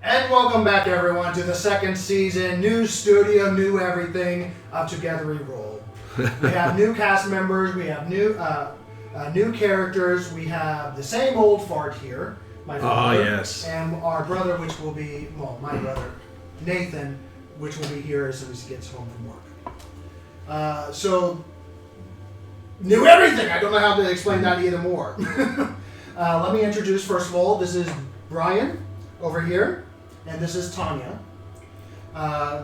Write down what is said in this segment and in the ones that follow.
And welcome back, everyone, to the second season. New studio, new everything of Together We Roll. We have new cast members. We have new characters. We have the same old fart here, my father. Oh, yes. And our brother, which will be, well, my brother, Nathan, which will be here as soon as he gets home from work. So, new everything. I don't know how to explain that either more. Let me introduce, first of all, this is Brian over here. And this is Tanya.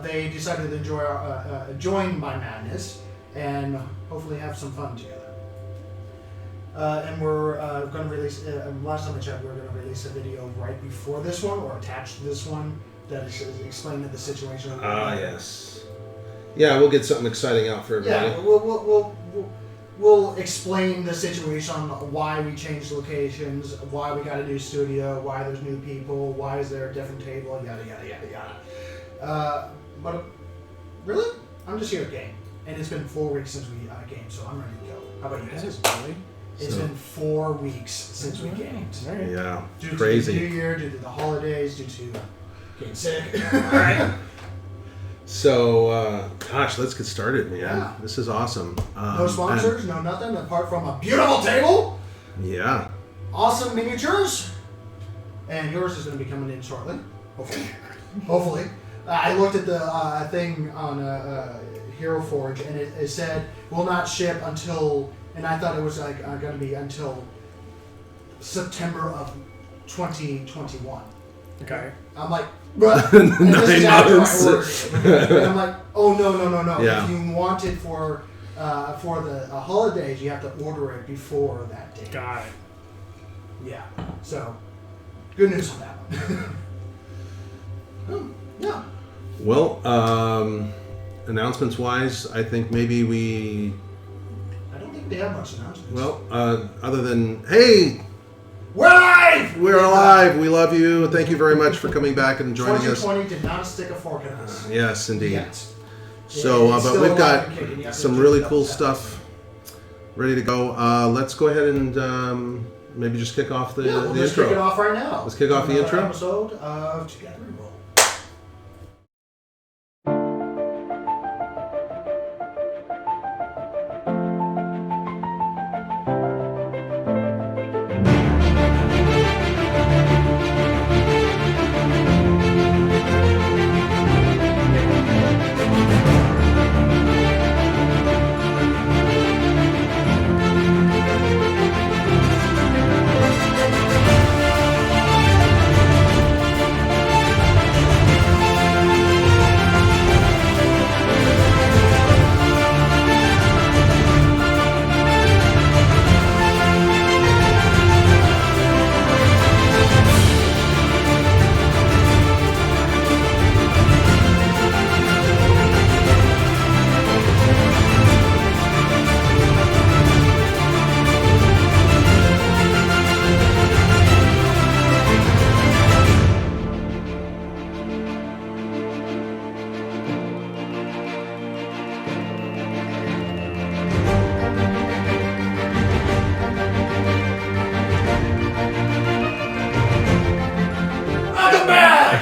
They decided to join my madness and hopefully have some fun together. And we're going to release, last time I checked, we were going to release a video right before this one or attached to this one that is explaining the situation. Yes. Yeah, we'll get something exciting out for everybody. Yeah, we'll explain the situation on why we changed locations, why we got a new studio, why there's new people, why is there a different table, yada, yada, yada, yada. But really, I'm just here to game. And it's been 4 weeks since we gamed, so I'm ready to go. How about you guys? It's been 4 weeks since we gamed. Yeah, Due crazy. to the New Year, due to the holidays, due to getting sick. Alright. So, gosh, let's get started, man. Yeah. This is awesome. No sponsors, no nothing, apart from a beautiful table. Yeah. Awesome miniatures. And yours is going to be coming in shortly. Hopefully. Hopefully. I looked at the thing on Hero Forge, and it said, will not ship until, and I thought it was like going to be until September of 2021. Okay. I'm like, but and this is after I ordered it. And I'm like, oh no. Yeah. If you want it for the holidays, you have to order it before that date. Got it. Yeah. So, good news on that one. Yeah. Well, announcements-wise, I think maybe we... I don't think they have much announcements. Well, other than, hey, we're live! we're alive. We love you. Thank you very much for coming back and joining us. 2020 did not stick a fork in us. Yes, indeed. Yet. So, It's but still we've alive and got kicking. You have to some do really double cool tap. stuff ready to go. Let's go ahead and maybe just kick off the We'll the just intro. kick it off right now. Let's kick off the Another intro. episode of Together We Roll.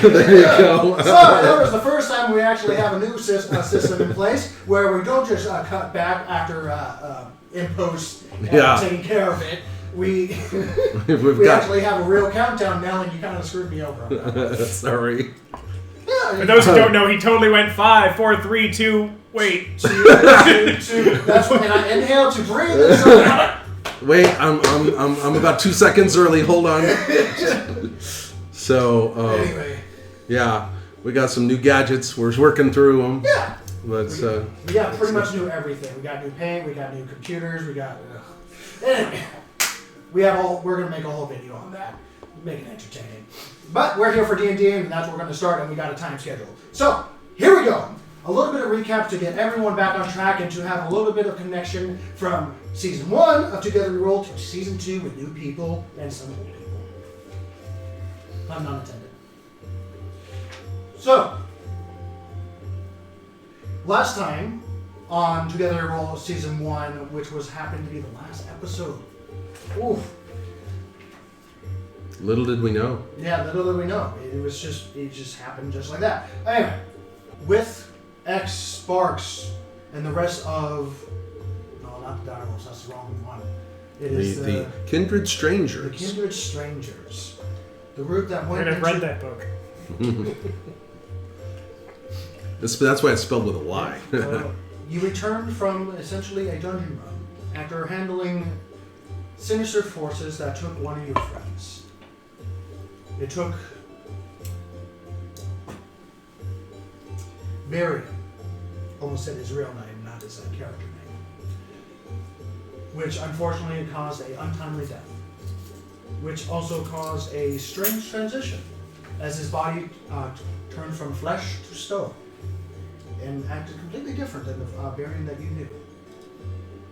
There you go. So that was the first time we actually have a new system in place where we don't just cut back after in post taking care of it. We actually have a real countdown now, and you kind of screwed me over on that. Sorry. Yeah, For those who don't know, he totally went 5, 4, 3, 2. Wait. two. That's when I inhale to breathe. And so Wait, I'm about 2 seconds early. Hold on. So, anyway, yeah, we got some new gadgets. We're working through them. yeah. But We got pretty much new everything. We got new paint. We got new computers. We got. Anyway, we're gonna make a whole video on that. Make it entertaining. But we're here for D&D, and that's where we're gonna start, and we got a time schedule. So here we go. A little bit of recap to get everyone back on track and to have a little bit of connection from Season 1 of Together We Roll to Season 2 with new people and some old people. Pun not intended. So, last time on Together We Roll Season 1, which happened to be the last episode. Oof. Little did we know. Yeah, little did we know. It just happened just like that. Anyway, with X Sparks and the rest of, no, not the Direwolves, that's the wrong one. It is The Kyndred the Strangers. Kyndred Strangers. The group that went I've into... read that book. That's why it's spelled with a Y. You returned from essentially a dungeon run after handling sinister forces that took one of your friends. It took Barry, almost said his real name, not his character name, which unfortunately caused an untimely death, which also caused a strange transition as his body turned from flesh to stone and acted completely different than the Barian that you knew.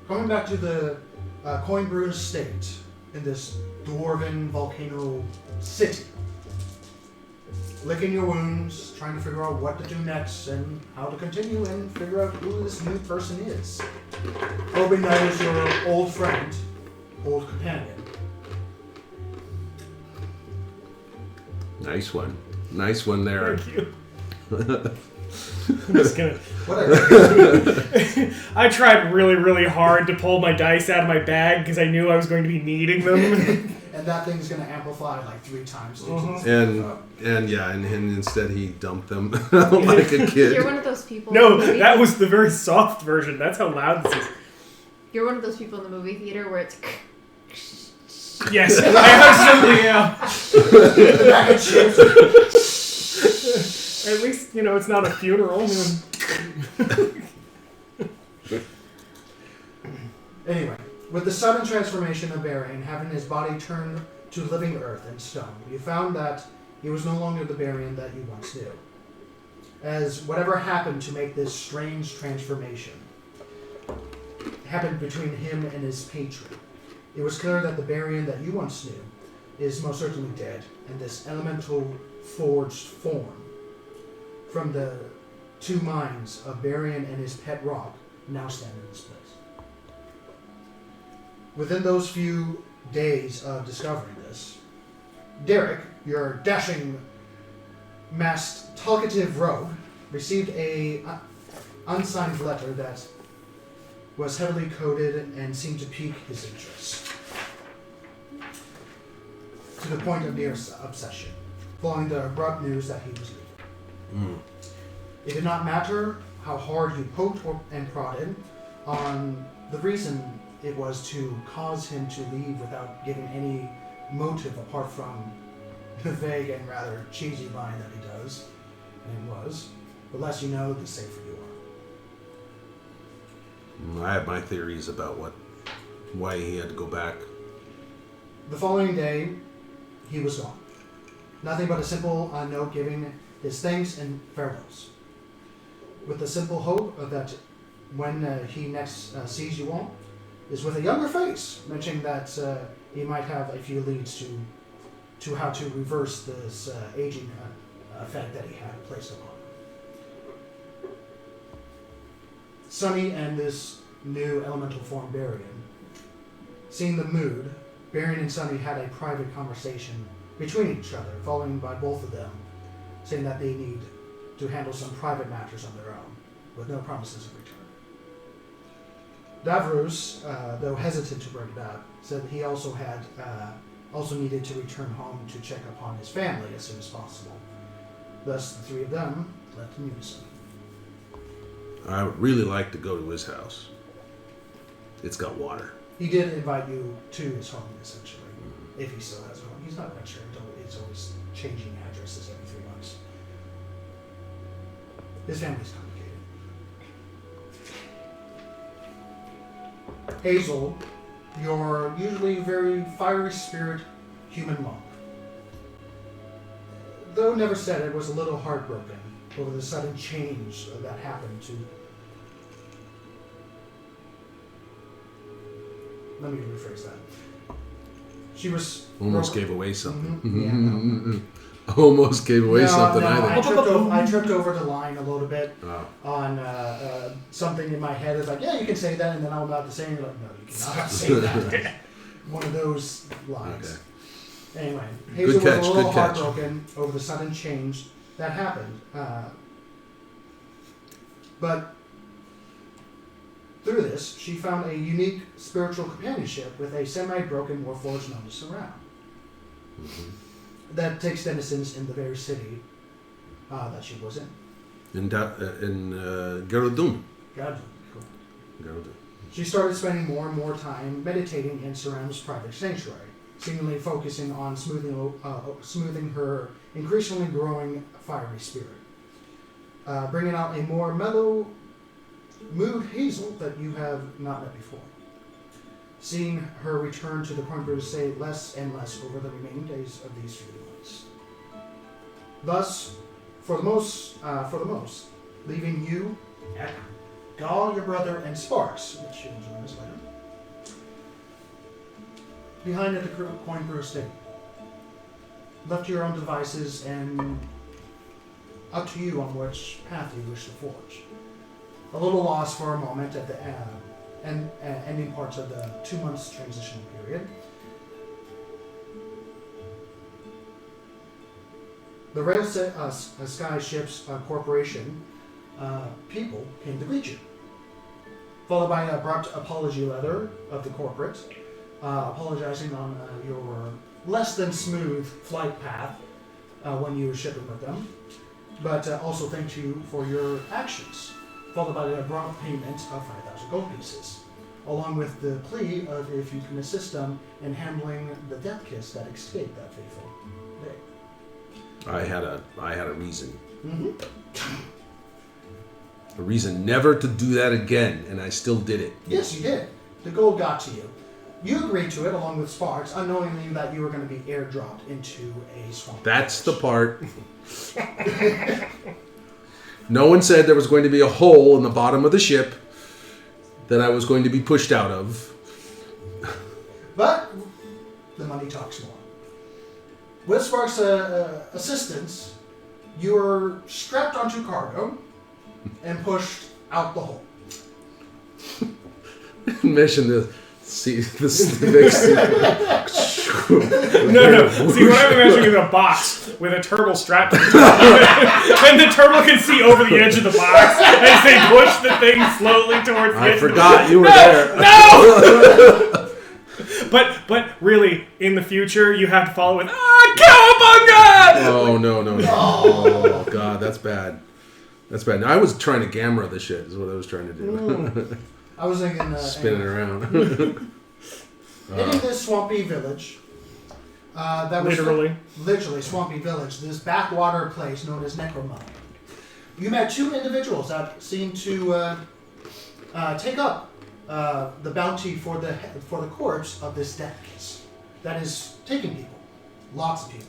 Coming back to the coin bruised state in this dwarven volcano city, licking your wounds, trying to figure out what to do next and how to continue and figure out who this new person is. Hoping that is your old friend, old companion. Nice one. Nice one there. Thank you. I'm just gonna. Whatever. I tried really, really hard to pull my dice out of my bag because I knew I was going to be needing them. And that thing's going to amplify like 3 times. And instead he dumped them like a kid. You're one of those people. No, in the movie. that was the very soft version. That's how loud this is. You're one of those people in the movie theater where it's. Yes, I absolutely am. The bag of chips. At least, it's not a funeral. Anyway, with the sudden transformation of Barian having his body turned to living earth and stone, you found that he was no longer the Barian that you once knew. As whatever happened to make this strange transformation happened between him and his patron, it was clear that the Barian that you once knew is most certainly dead, and this elemental forged form from the 2 minds of Barian and his pet rock now stand in this place. Within those few days of discovering this, Derek, your dashing, masked, talkative rogue, received a unsigned letter that was heavily coded and seemed to pique his interest, to the point of near obsession, following the abrupt news that he was leaving. It did not matter how hard you poked and prodded on the reason it was to cause him to leave without giving any motive apart from the vague and rather cheesy line that he does, and it was, the less you know, the safer you are. I have my theories about why he had to go back. The following day, he was gone. Nothing but a simple note giving his thanks and farewells, with the simple hope that when he next sees you all, is with a younger face, mentioning that he might have a few leads to how to reverse this aging effect that he had placed upon him. Sunny and this new elemental form, Barian, seeing the mood, Barian and Sunny had a private conversation between each other, following by both of them, saying that they need to handle some private matters on their own, with no promises of return. Davros, though hesitant to bring it up, said he also needed to return home to check upon his family as soon as possible. Thus, the 3 of them left in unison. I would really like to go to his house. It's got water. He did invite you to his home, essentially, if he still has a home. He's not quite sure. It's always changing addresses every 3 months. His family's complicated. Hazel, your usually very fiery spirit human monk, though never said it, was a little heartbroken over the sudden change that happened to... Let me rephrase that. She was... Almost gave away something. Mm-hmm. Yeah, Almost gave away something, I think. I tripped over the line a little bit Oh. on something in my head. It's like, yeah, you can say that, and then I'm about to say it. You're like, no, you cannot say that. One of those lines. Okay. Anyway, Hazel catch, was a little good catch. heartbroken over the sudden change that happened. But through this, she found a unique spiritual companionship with a semi-broken warforged known as Surround. That takes innocence in the very city that she was in. In Geraldun. God, cool. Geraldun. She started spending more and more time meditating in Surround's private sanctuary, seemingly focusing on smoothing her increasingly growing fiery spirit, bringing out a more mellow mood Hazel that you have not met before. Seeing her return to the Kyndred state less and less over the remaining days of these few months. Thus, for the most, leaving you, Gall, your brother, and Sparks, which you'll join us later, behind at the Kyndred state. Left to your own devices and up to you on which path you wish to forge. A little lost for a moment at the ending parts of the 2 months transition period. The Rail Sky Ships Corporation people came to greet you, followed by an abrupt apology letter of the corporate, apologizing on your less than smooth flight path when you were shipping with them, but also thank you for your actions, followed by the abrupt payment of 5,000 gold pieces, along with the plea of if you can assist them in handling the death kiss that escaped that fateful day. I had a reason. Mm-hmm. A reason never to do that again, and I still did it. Yes, you did. The gold got to you. You agreed to it along with Sparks, unknowingly that you were going to be airdropped into a swamp. That's the part. No one said there was going to be a hole in the bottom of the ship that I was going to be pushed out of. But the money talks more. With Sparks' assistance, you were strapped onto cargo and pushed out the hole. Mission to see this big No. See, what I'm imagining is a box with a turtle strapped to the top of it, and the turtle can see over the edge of the box as they push the thing slowly towards the edge. I forgot you were there. there. No! But really, in the future, you have to follow with Cowabunga! Oh no! Oh god, that's bad. That's bad. Now, I was trying to gamma the shit. Is what I was trying to do. I was thinking... spinning around. Hitting this swampy village... that was literally swampy village. This backwater place known as Necromund. You met two individuals that seemed to take up the bounty for the corpse of this death kiss that is taking people, lots of people,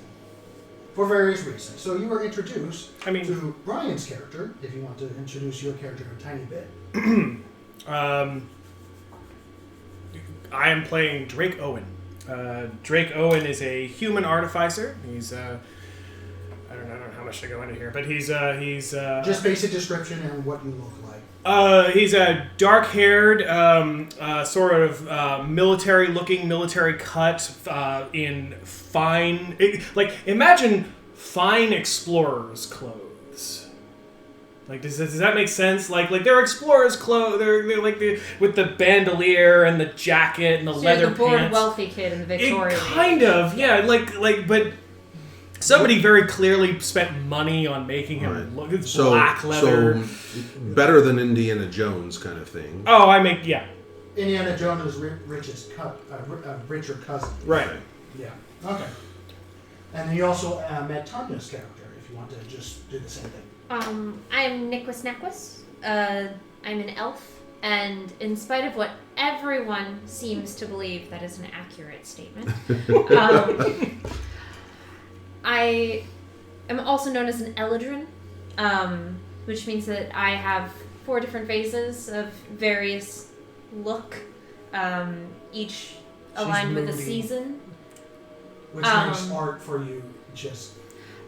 for various reasons. So you were introduced to Brian's character. If you want to introduce your character a tiny bit. I am playing Drake Owen. Drake Owen is a human artificer. He's I don't know how much to go into here, but he's just basic description and what you look like. He's a dark-haired, sort of military-looking, military cut in fine, imagine fine explorers' clothes. Like, does that make sense? Like they're explorers' clothes. They're like with the bandolier and the jacket and the leather you're the bored, pants. wealthy kid in the Victorian age. Kind of, yeah. But somebody very clearly spent money on making him look. It's black leather. So better than Indiana Jones kind of thing. Oh, Indiana Jones' richer cousin. Right. Yeah. Okay. And then you also met Tanya's character. If you want to just do the same thing. I'm Niquis. I'm an elf, and in spite of what everyone seems to believe, that is an accurate statement. I am also known as an Eladrin, which means that I have 4 different phases of various look, each aligned with a season. Which makes art for you just...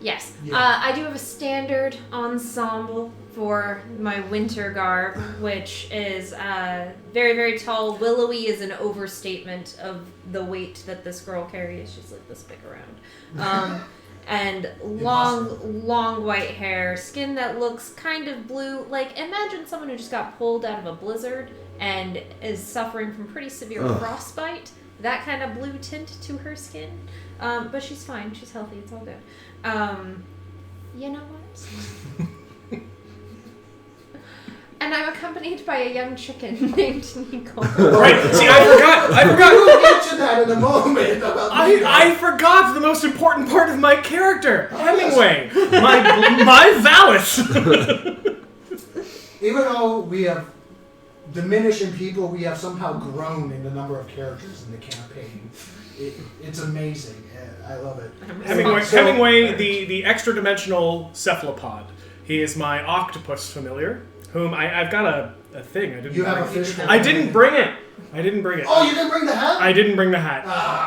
Yes. Yeah. I do have a standard ensemble for my winter garb, which is very, very tall. Willowy is an overstatement of the weight that this girl carries. She's like this big around. And long white hair, skin that looks kind of blue. Like, imagine someone who just got pulled out of a blizzard and is suffering from pretty severe frostbite. That kind of blue tint to her skin. But she's fine. She's healthy. It's all good. You know what? And I'm accompanied by a young chicken named Niquis. Right. See, I forgot. We'll get to that in a moment. About I forgot the most important part of my character, Hemingway, my valet. Even though we have diminished in people, we have somehow grown in the number of characters in the campaign. It's amazing. I love it. Hemingway, the extra-dimensional cephalopod. He is my octopus familiar, whom I've got a thing. I didn't bring it. Oh, you didn't bring the hat? I didn't bring the hat.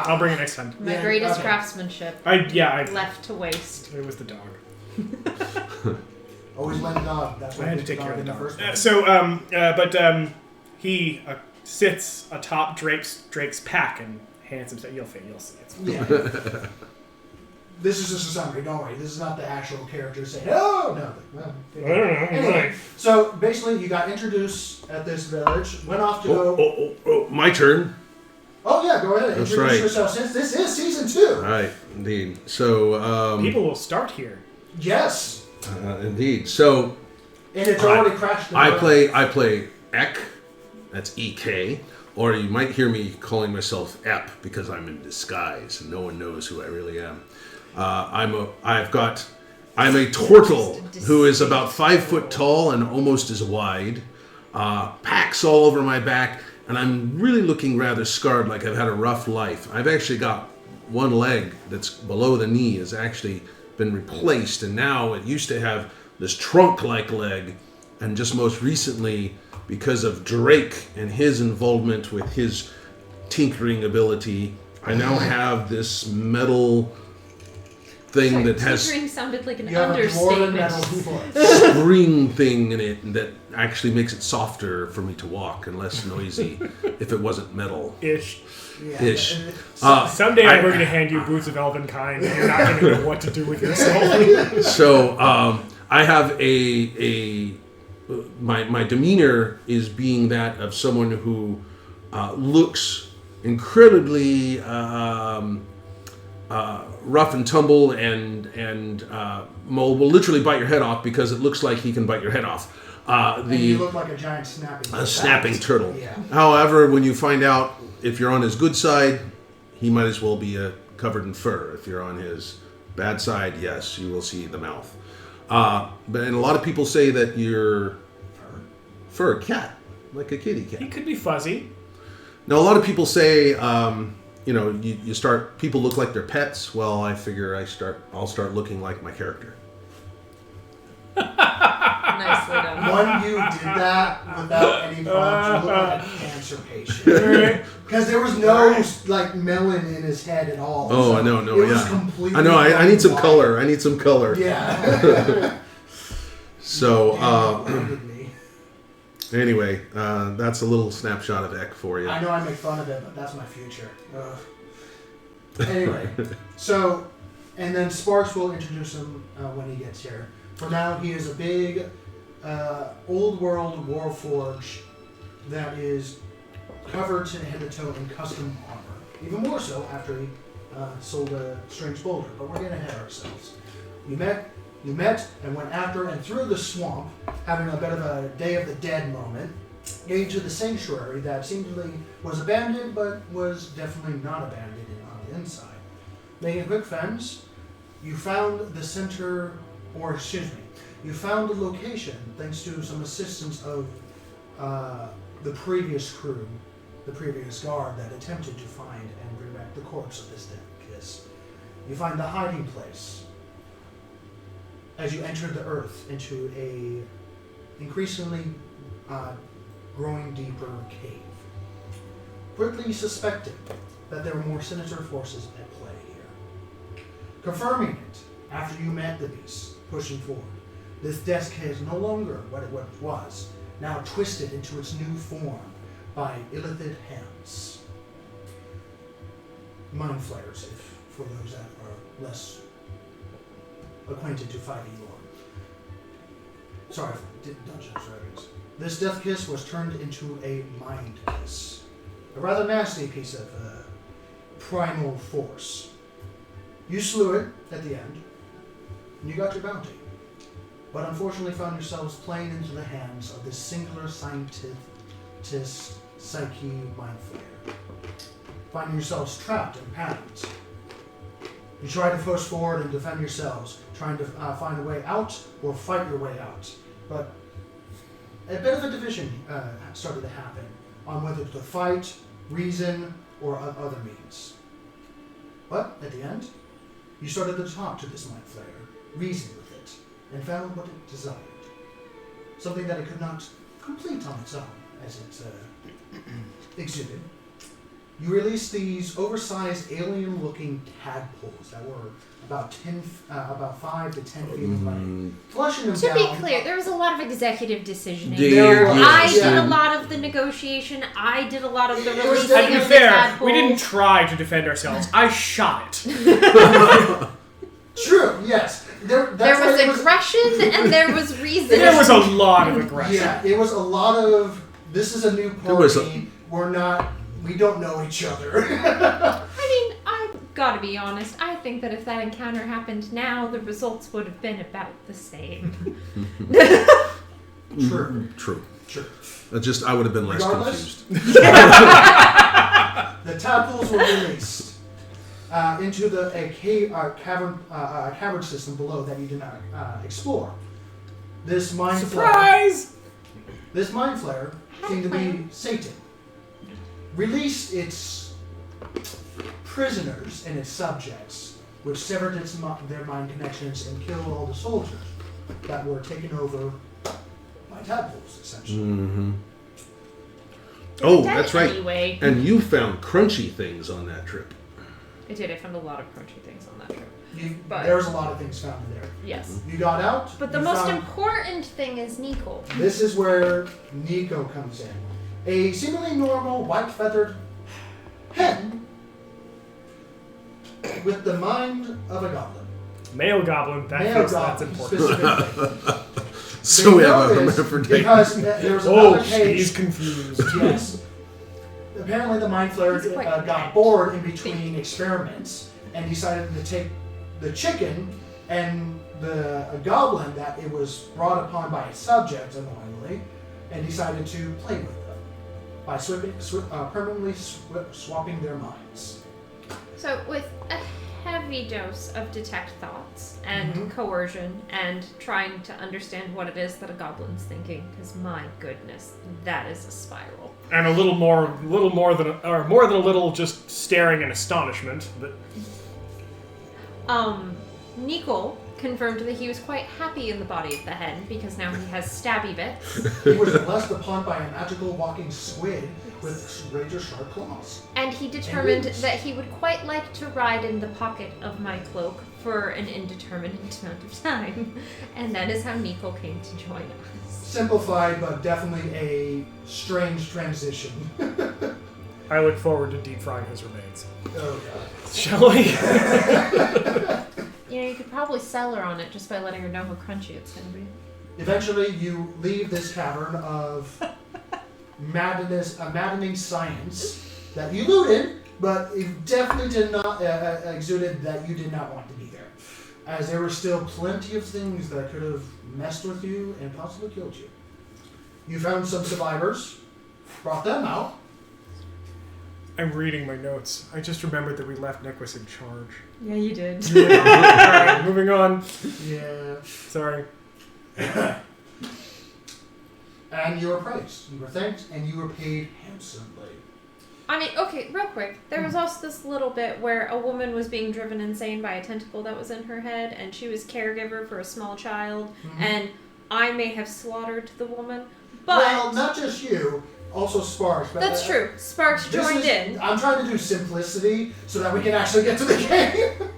I'll bring it next time. My greatest craftsmanship. I left to waste. It was the dog. Always let the dog. That's why I had to take care of the in dog. first place. He sits atop Drake's pack and hands himself. You'll see. Yeah. This is just a summary. Don't worry. This is not the actual character saying, "Oh no." I don't know. Anyway, so basically, you got introduced at this village. Went off to go. My turn. Oh yeah, go ahead. That's Introduce right. yourself. Since this is season 2. Right, indeed. So People will start here. Yes. Indeed. So And it's already crashed. I play Ek. That's EK. Or you might hear me calling myself Ep because I'm in disguise and no one knows who I really am. I'm a turtle who is about 5 foot tall and almost as wide. Packs all over my back, and I'm really looking rather scarred, like I've had a rough life. I've actually got one leg that's below the knee has actually been replaced, and now it used to have this trunk-like leg, and just most recently, because of Drake and his involvement with his tinkering ability, I now have this metal thing that has Tinkering sounded like an You have a dwarven understatement. metal foot. spring thing in it that actually makes it softer for me to walk and less noisy if it wasn't metal. Ish. Yeah. Ish. Someday we're going to hand you boots of elven kind, and you're not going to know what to do with yourself. So I have my demeanor is being that of someone who looks incredibly rough and tumble and will literally bite your head off because it looks like he can bite your head off. And you look like a giant snapping turtle. Yeah. However, when you find out if you're on his good side, he might as well be covered in fur. If you're on his bad side, yes, you will see the mouth. And a lot of people say that you're fur cat, like a kitty cat. He could be fuzzy. Now, a lot of people say, you start. People look like their pets. Well, I figure I'll start looking like my character. Nicely done. When you did that without any prompts, you looked like a cancer patient. Because there was no melon in his head at all. Oh, so I know, it was completely I know. I need some white. color. I need some color. Yeah. So, anyway, that's a little snapshot of Ek for you. I know I make fun of it, but that's my future. Anyway, so, and then Sparks will introduce him when he gets here. For now, he is a big, old world warforge that is covered to head to toe in custom armor. Even more so after he sold a strange boulder. But we're getting ahead of ourselves. You met and went after and through the swamp, having a bit of a Day of the Dead moment, getting to the sanctuary that seemingly was abandoned, but was definitely not abandoned on the inside. Making a quick fence, you found the center, you found the location thanks to some assistance of the previous crew, the previous guard that attempted to find and bring back the corpse of this dead kiss. You find the hiding place as you enter the earth into a increasingly growing deeper cave. Quickly suspected that there were more sinister forces at play here. Confirming it after you met the beast, pushing forward. This desk is no longer what it was, now twisted into its new form by illithid hands. Mind flayers, for those that are less acquainted to 5e lore. Sorry, Dungeons and Dragons. This death kiss was turned into a mind kiss. A rather nasty piece of primal force. You slew it at the end, and you got your bounty. But unfortunately found yourselves playing into the hands of this singular scientist psyche mind flayer. Finding yourselves trapped and panicked. You try to push forward and defend yourselves, trying to find a way out or fight your way out. But a bit of a division started to happen on whether to fight, reason, or other means. But at the end, you started to talk to this mind flayer, reason with it, and found what it desired. Something that it could not complete on its own, as it exuded. You released these oversized alien-looking tadpoles that were about 5 to 10 feet in length. Flushing them To down. be clear, there was a lot of executive decisioning. There I was. did a lot of the negotiation. I did a lot of the It was releasing To be of the fair, tadpoles. we didn't try to defend ourselves. I shot it. True, yes. There was aggression and there was reason. There was a lot of aggression. Yeah, it was a lot of, this is a new There was party, we don't know each other. I mean, I've got to be honest. I think that if that encounter happened now, the results would have been about the same. True. I would have been less Regardless. confused. The tadpoles were released into a cavern system below that you did not explore. This mind Surprise! This mind flayer seemed to be Satan. Released its prisoners and its subjects, which severed their mind connections and killed all the soldiers that were taken over by tadpoles, essentially. Mm-hmm. They're Oh, dead that's right. Anyway. And you found crunchy things on that trip. I did. I found a lot of crunchy things on that trip. But- There was a lot of things found in there. Yes. You got out. But the you most found- important thing is Nico. This is where Nico comes in. A seemingly normal white-feathered hen with the mind of a goblin. Male goblin, that's important. Specifically. So They we have a noticed hermaphrodite. because there was Oh, another cage. he's confused. Yes. Apparently the mind flayer He's quite got mad. bored in between experiments and decided to take the chicken and a goblin that it was brought upon by its subject, annoyingly, and decided to play with them by permanently swapping their minds. So with a heavy dose of detect thoughts and Mhm. coercion and trying to understand what it is that a goblin's thinking, because my goodness, that is a spiral. And more than a little just staring in astonishment. But Nico confirmed that he was quite happy in the body of the hen because now he has stabby bits. He was blessed upon by a magical walking squid with razor sharp claws. And he determined wings. that he would quite like to ride in the pocket of my cloak for an indeterminate amount of time. And that is how Nico came to join us. Simplified, but definitely a strange transition. I look forward to deep frying his remains. Oh god. Shall we? You know, you could probably sell her on it just by letting her know how crunchy it's going to be. Eventually, you leave this cavern of maddening science that you looted, but it definitely did not exuded that you did not want to be there, as there were still plenty of things that could have messed with you and possibly killed you. You found some survivors, brought them out. I'm reading my notes. I just remembered that we left Niquis in charge. Yeah, you did. Alright, moving on. Yeah. Sorry. And you were praised, you were thanked, and you were paid handsomely. I mean, okay, real quick. There was also this little bit where a woman was being driven insane by a tentacle that was in her head, and she was caregiver for a small child, and I may have slaughtered the woman, but... Well, not just you, also Sparks. But That's true. Sparks joined in. I'm trying to do simplicity so that we can actually get to the game.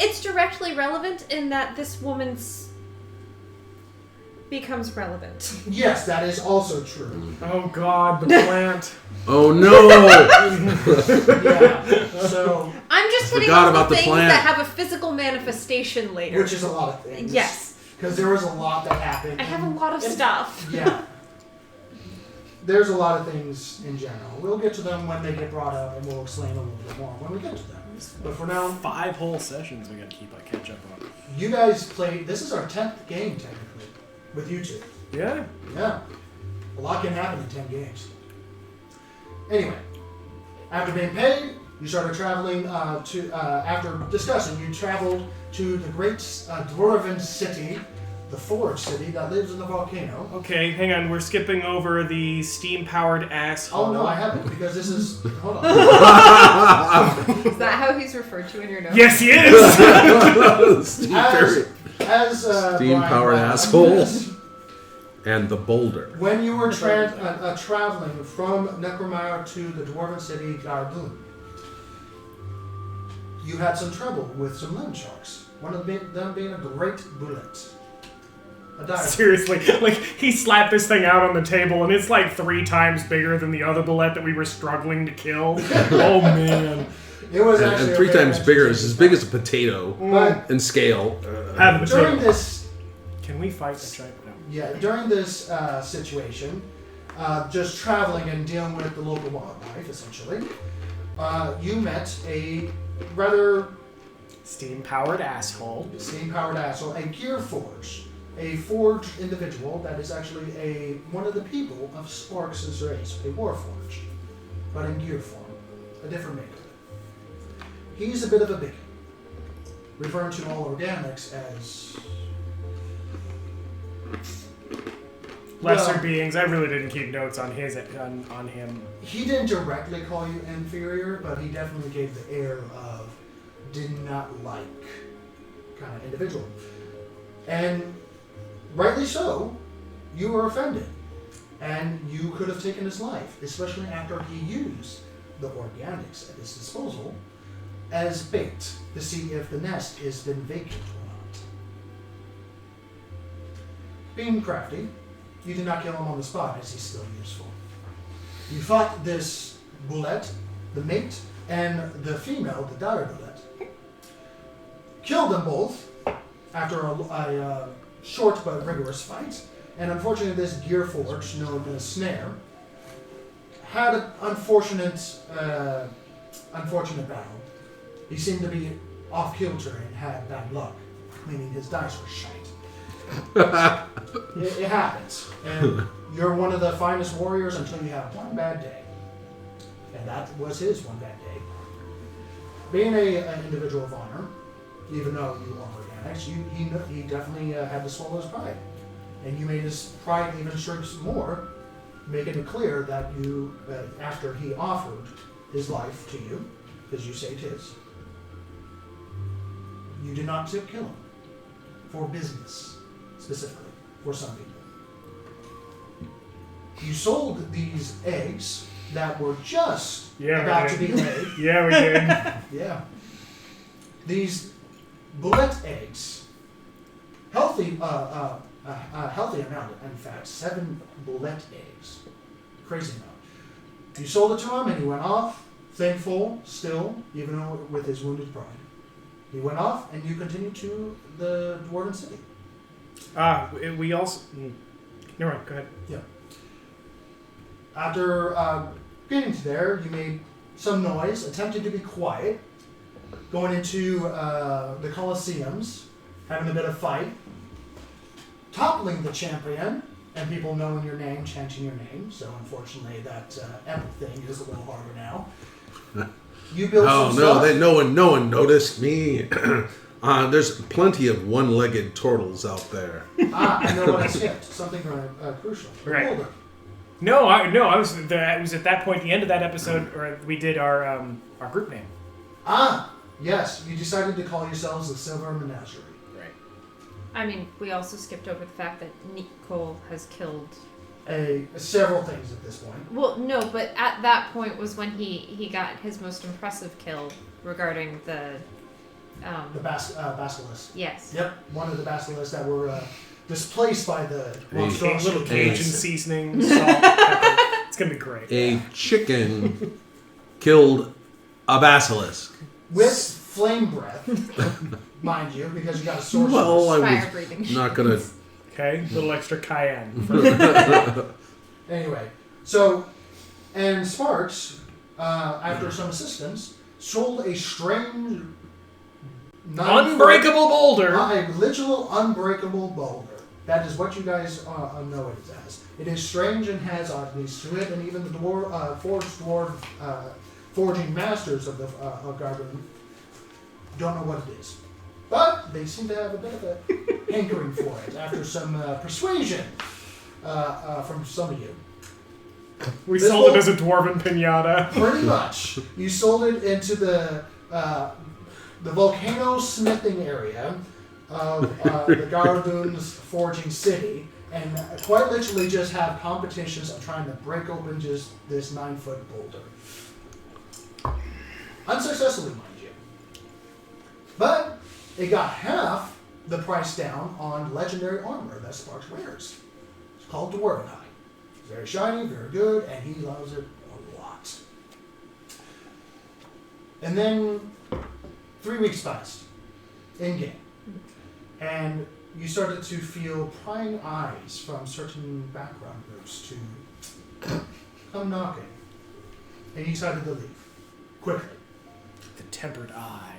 It's directly relevant in that this woman's becomes relevant. Yes, that is also true. Oh God, the plant. Oh no! Yeah. So, I'm just putting Forgot all about the the things plant. that have a physical manifestation later. which is a lot of things. Yes. Because there was a lot that happened. I have a lot of and- stuff. Yeah. There's a lot of things in general. We'll get to them when they get brought up, and we'll explain a little bit more when we get to them. But for now, 5 whole sessions we gotta catch up on. you guys played. This is our 10th game, technically, with you two. Yeah. Yeah. A lot can happen in 10 games. Anyway, after being paid, you started traveling after discussing, you traveled to the great dwarven city, the forge city that lives in the volcano. Okay, hang on. We're skipping over the steam-powered asshole. Oh no, I haven't, because this is. Hold on. Is that how he's referred to in your notes? Yes, he is. Steam-powered Brian, assholes. And the boulder. when you were traveling from Necromire to the dwarven city Garbun, you had some trouble with some land sharks. One of them being a great bullet. A dive. Seriously, like he slapped this thing out on the table, and it's like 3 times bigger than the other bullet that we were struggling to kill. Oh man! It was And actually 3 a very times bigger. It's as big as a entertaining potato But in scale. Have a during potato. this, Can we fight the giant? No. yeah, during this situation, just traveling and dealing with the local wildlife, essentially, you met a rather Steam-powered asshole. steam-powered asshole, a gear forge, a forged individual that is actually one of the people of Sparks' race, a warforged, but in gear form, a different makeup. He's a bit of a biggie, referring to all organics as Lesser Well- beings. I really didn't keep notes on on him. he didn't directly call you inferior, but he definitely gave the air of did not like kind of individual. And rightly so, you were offended. And you could have taken his life, especially after he used the organics at his disposal as bait to see if the nest has been vacant or not. Being crafty, you did not kill him on the spot as he's still useful. You fought this bullet, the mate, and the female, the dire bullet. Killed them both after a short but rigorous fight. And unfortunately, this gear forge, known as Snare, had an unfortunate battle. He seemed to be off kilter and had bad luck, meaning his dice were shite. It happens. And you're one of the finest warriors until you have one bad day. And that was his one bad day. Being an individual of honor, even though you are organics, he definitely had to swallow his pride. And you made his pride even shrink more, making it clear that you, after he offered his life to you, because you saved his, you did not kill him. For business, specifically, for some people. You sold these eggs that were just about to be laid. Yeah, we did. Yeah. These bullet eggs, healthy amount, in fact, 7 bullet eggs. Crazy amount. You sold it to him and he went off, thankful still, even though with his wounded pride. He went off and you continued to the Dwarven City. We also... Never mind, go ahead. Yeah. After getting to there, you made some noise, attempted to be quiet, going into the Colosseums, having a bit of fight, toppling the champion, and people knowing your name, chanting your name. So unfortunately, that epic thing is a little harder now. You built some stuff. No one noticed me. There's plenty of one-legged turtles out there. I know what I skipped. Something crucial. Right. Hold on. I was there. It was at that point, the end of that episode, or we did our group name. Yes. You decided to call yourselves the Silver Menagerie. Right. I mean, we also skipped over the fact that Niquis has killed. Several things at this point. Well, no, but at that point was when he got his most impressive kill regarding the The basilisk. Yes. Yep, one of the basilisks that were displaced by the Little monstrosity. Cajun seasoning, salt, pepper. It's gonna be great. A chicken killed a basilisk. With flame breath, mind you, because you got a sorceress. Well, I Fire was breathing. not gonna. Okay, a little extra cayenne. Anyway, so, and Sparks, after some assistance, sold a strange... Unbreakable boulder. A literal unbreakable boulder. That is what you guys know it as. It is strange and has oddities to it, and even the forging masters of the Garden don't know what it is. But they seem to have a bit of a hankering for it after some persuasion from some of you. We This sold it bowl- as a dwarven pinata. Pretty much. You sold it into the volcano smithing area of the Gardoon's forging city, and quite literally just have competitions of trying to break open just this 9-foot boulder. Unsuccessfully, mind you. But it got half the price down on legendary armor that Sparks wears. It's called Dwarven Hide. It's very shiny, very good, and he loves it a lot. And then 3 weeks passed in-game. And you started to feel prying eyes from certain background groups to come knocking. And you decided to leave. Quickly. The tempered eye.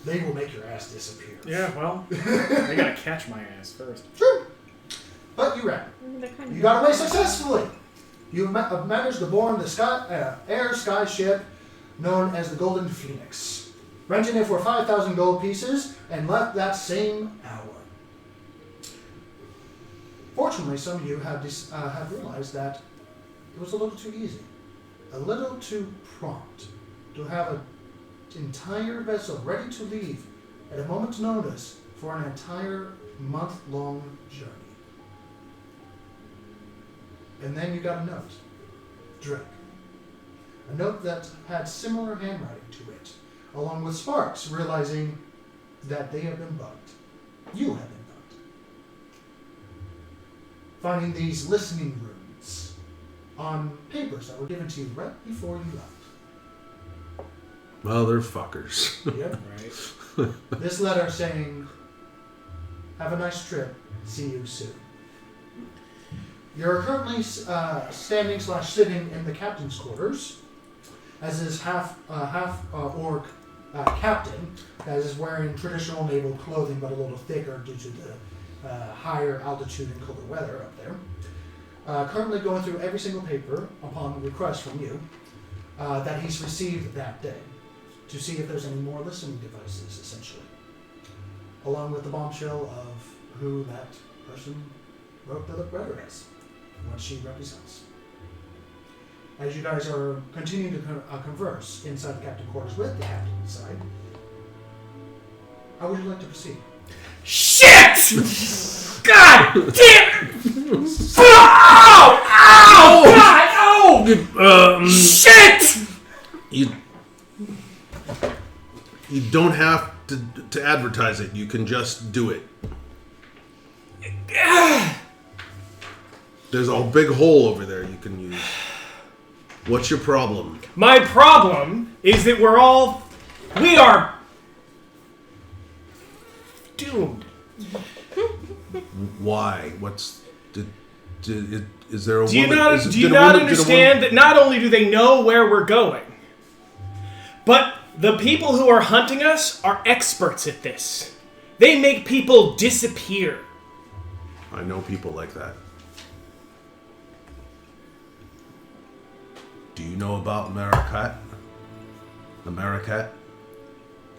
They will make your ass disappear. Yeah, well, they gotta catch my ass first. True. But you ran. They're kind of You got away successfully. You have managed to board the air sky ship known as the Golden Phoenix, renting it for 5,000 gold pieces, and left that same hour. Fortunately, some of you have realized that it was a little too easy, a little too prompt, to have an entire vessel ready to leave at a moment's notice for an entire month-long journey. And then you got a note. Drake. A note that had similar handwriting to it, along with Sparks realizing that they have been bugged. You have been bugged. Finding these listening runes on papers that were given to you right before you left. Well, they're fuckers. Yep. Right. This letter saying, have a nice trip, see you soon. You're currently standing/sitting in the captain's quarters, as is half orc captain, as is wearing traditional naval clothing but a little thicker due to the higher altitude and colder weather up there. Currently going through every single paper upon request from you that he's received that day to see if there's any more listening devices, essentially, along with the bombshell of who that person wrote the letter as, what she represents. As you guys are continuing to converse inside the captain quarters with the captain inside, how would you like to proceed? Shit! God damn it! Ow! Ow! God! Oh! Shit! You don't have to advertise it. You can just do it. There's a big hole over there you can use. What's your problem? My problem is that we are doomed. Why? Is there a Do you woman? not, do you not understand that not only do they know where we're going, but the people who are hunting us are experts at this. They make people disappear. I know people like that. Do you know about Maricat? The Maricat?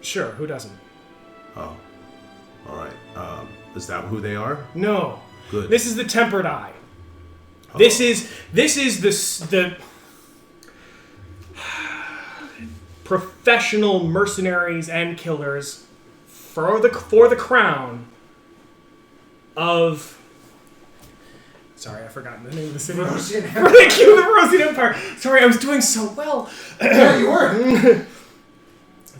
Sure, who doesn't? Oh, all right. Is that who they are? No. Good. This is the Tempered Eye. Oh. This is the professional mercenaries and killers for the crown of. Sorry, I've forgotten the name of the city. Rosian Thank you, the Rosian Empire. Sorry, I was doing so well. Yeah, you were.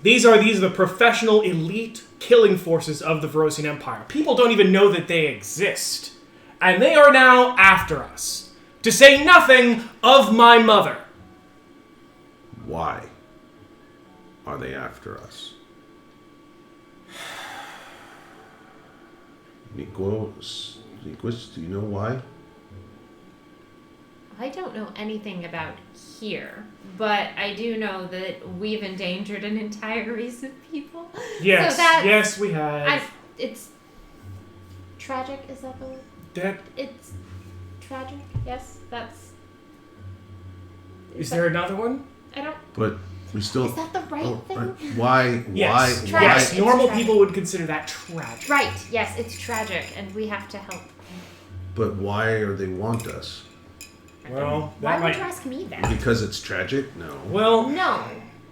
These are the professional elite killing forces of the Verosian Empire. People don't even know that they exist. And they are now after us. To say nothing of my mother. Why are they after us? Niquis, do you know why? I don't know anything about here, but I do know that we've endangered an entire race of people. Yes, So that's- yes, we have. It's tragic, is that the word? That, It's tragic, yes, that's... is there another one? I don't... But we still. Is that the right thing? Why? Yes. Why? Tragic. Yes, It's normal tragic. people would consider that tragic. Right, yes, it's tragic, and we have to help. But why are they want us? Well, Why that would you might... ask me that? Because it's tragic? No. Well, No,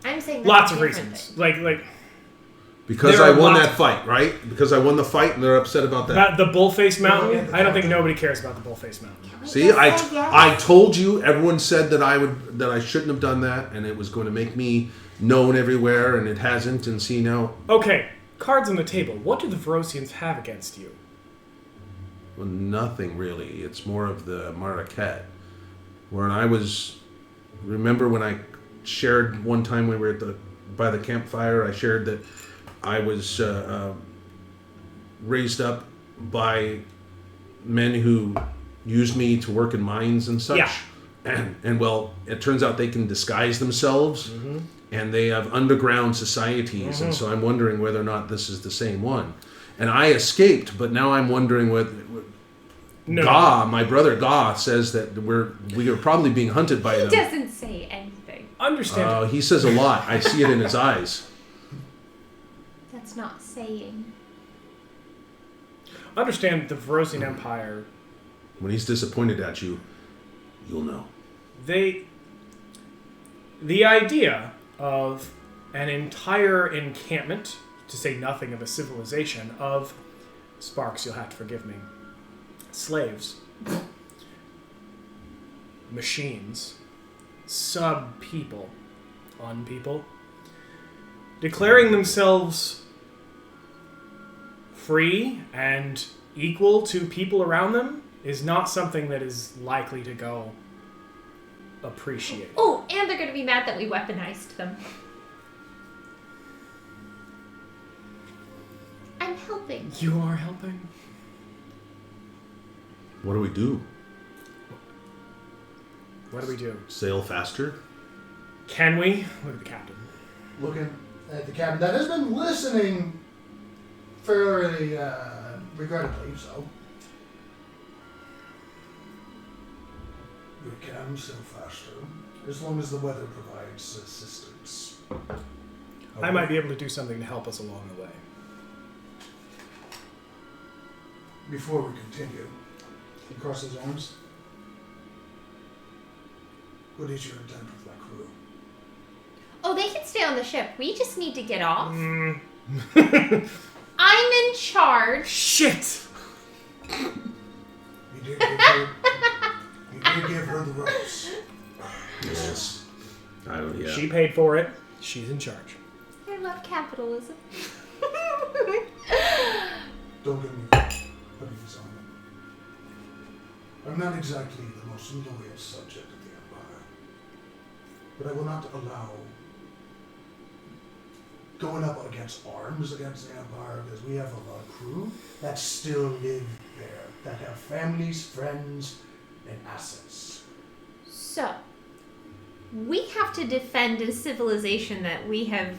I'm saying that's lots a of different reasons. thing. Like Because There I are won lots- that fight, right? Because I won the fight, and they're upset about that. about the Bullface Yeah, Mountain. the I don't think mountain. nobody cares about the Bullface Mountain. See, Just I say yes. I told you. Everyone said that I shouldn't have done that, and it was going to make me known everywhere, and it hasn't. And see now, Okay, cards on the table. What do the Verosians have against you? well, nothing really. It's more of the Marrakech, where I was. Remember when I shared one time we were by the campfire? I shared that I was raised up by men who used me to work in mines and such. Yeah. And well, it turns out they can disguise themselves, and they have underground societies. And so I'm wondering whether or not this is the same one. And I escaped, but now I'm wondering whether. No. Ga, my brother Ga, says that we are probably being hunted by He them. doesn't say anything. Understand. He says a lot. I see it in his eyes. That's not saying. Understand the Verosian Empire. When he's disappointed at you, you'll know. The idea of an entire encampment, to say nothing of a civilization, of Sparks, you'll have to forgive me, slaves, machines, sub-people, unpeople, declaring themselves free and equal to people around them is not something that is likely to go appreciated. Oh, and they're going to be mad that we weaponized them. I'm helping. You are helping? What do we do? What do we do? Sail faster? Can we? Look at the captain. Looking at the captain that has been listening fairly regrettably so. We can sail faster, as long as the weather provides assistance. I might be able to do something to help us along the way. Before we continue, he crosses his arms. What is your intent with my crew? Oh, they can stay on the ship. We just need to get off. Mm. I'm in charge. Shit! You did give her the ropes. Yes. I don't. Yeah. She paid for it. She's in charge. I love capitalism. Don't get me putting this on them. I'm not exactly the most loyal subject of the Empire, but I will not allow going up against arms against the Empire, because we have a crew that still live there, that have families, friends, and assets. So, we have to defend a civilization that we have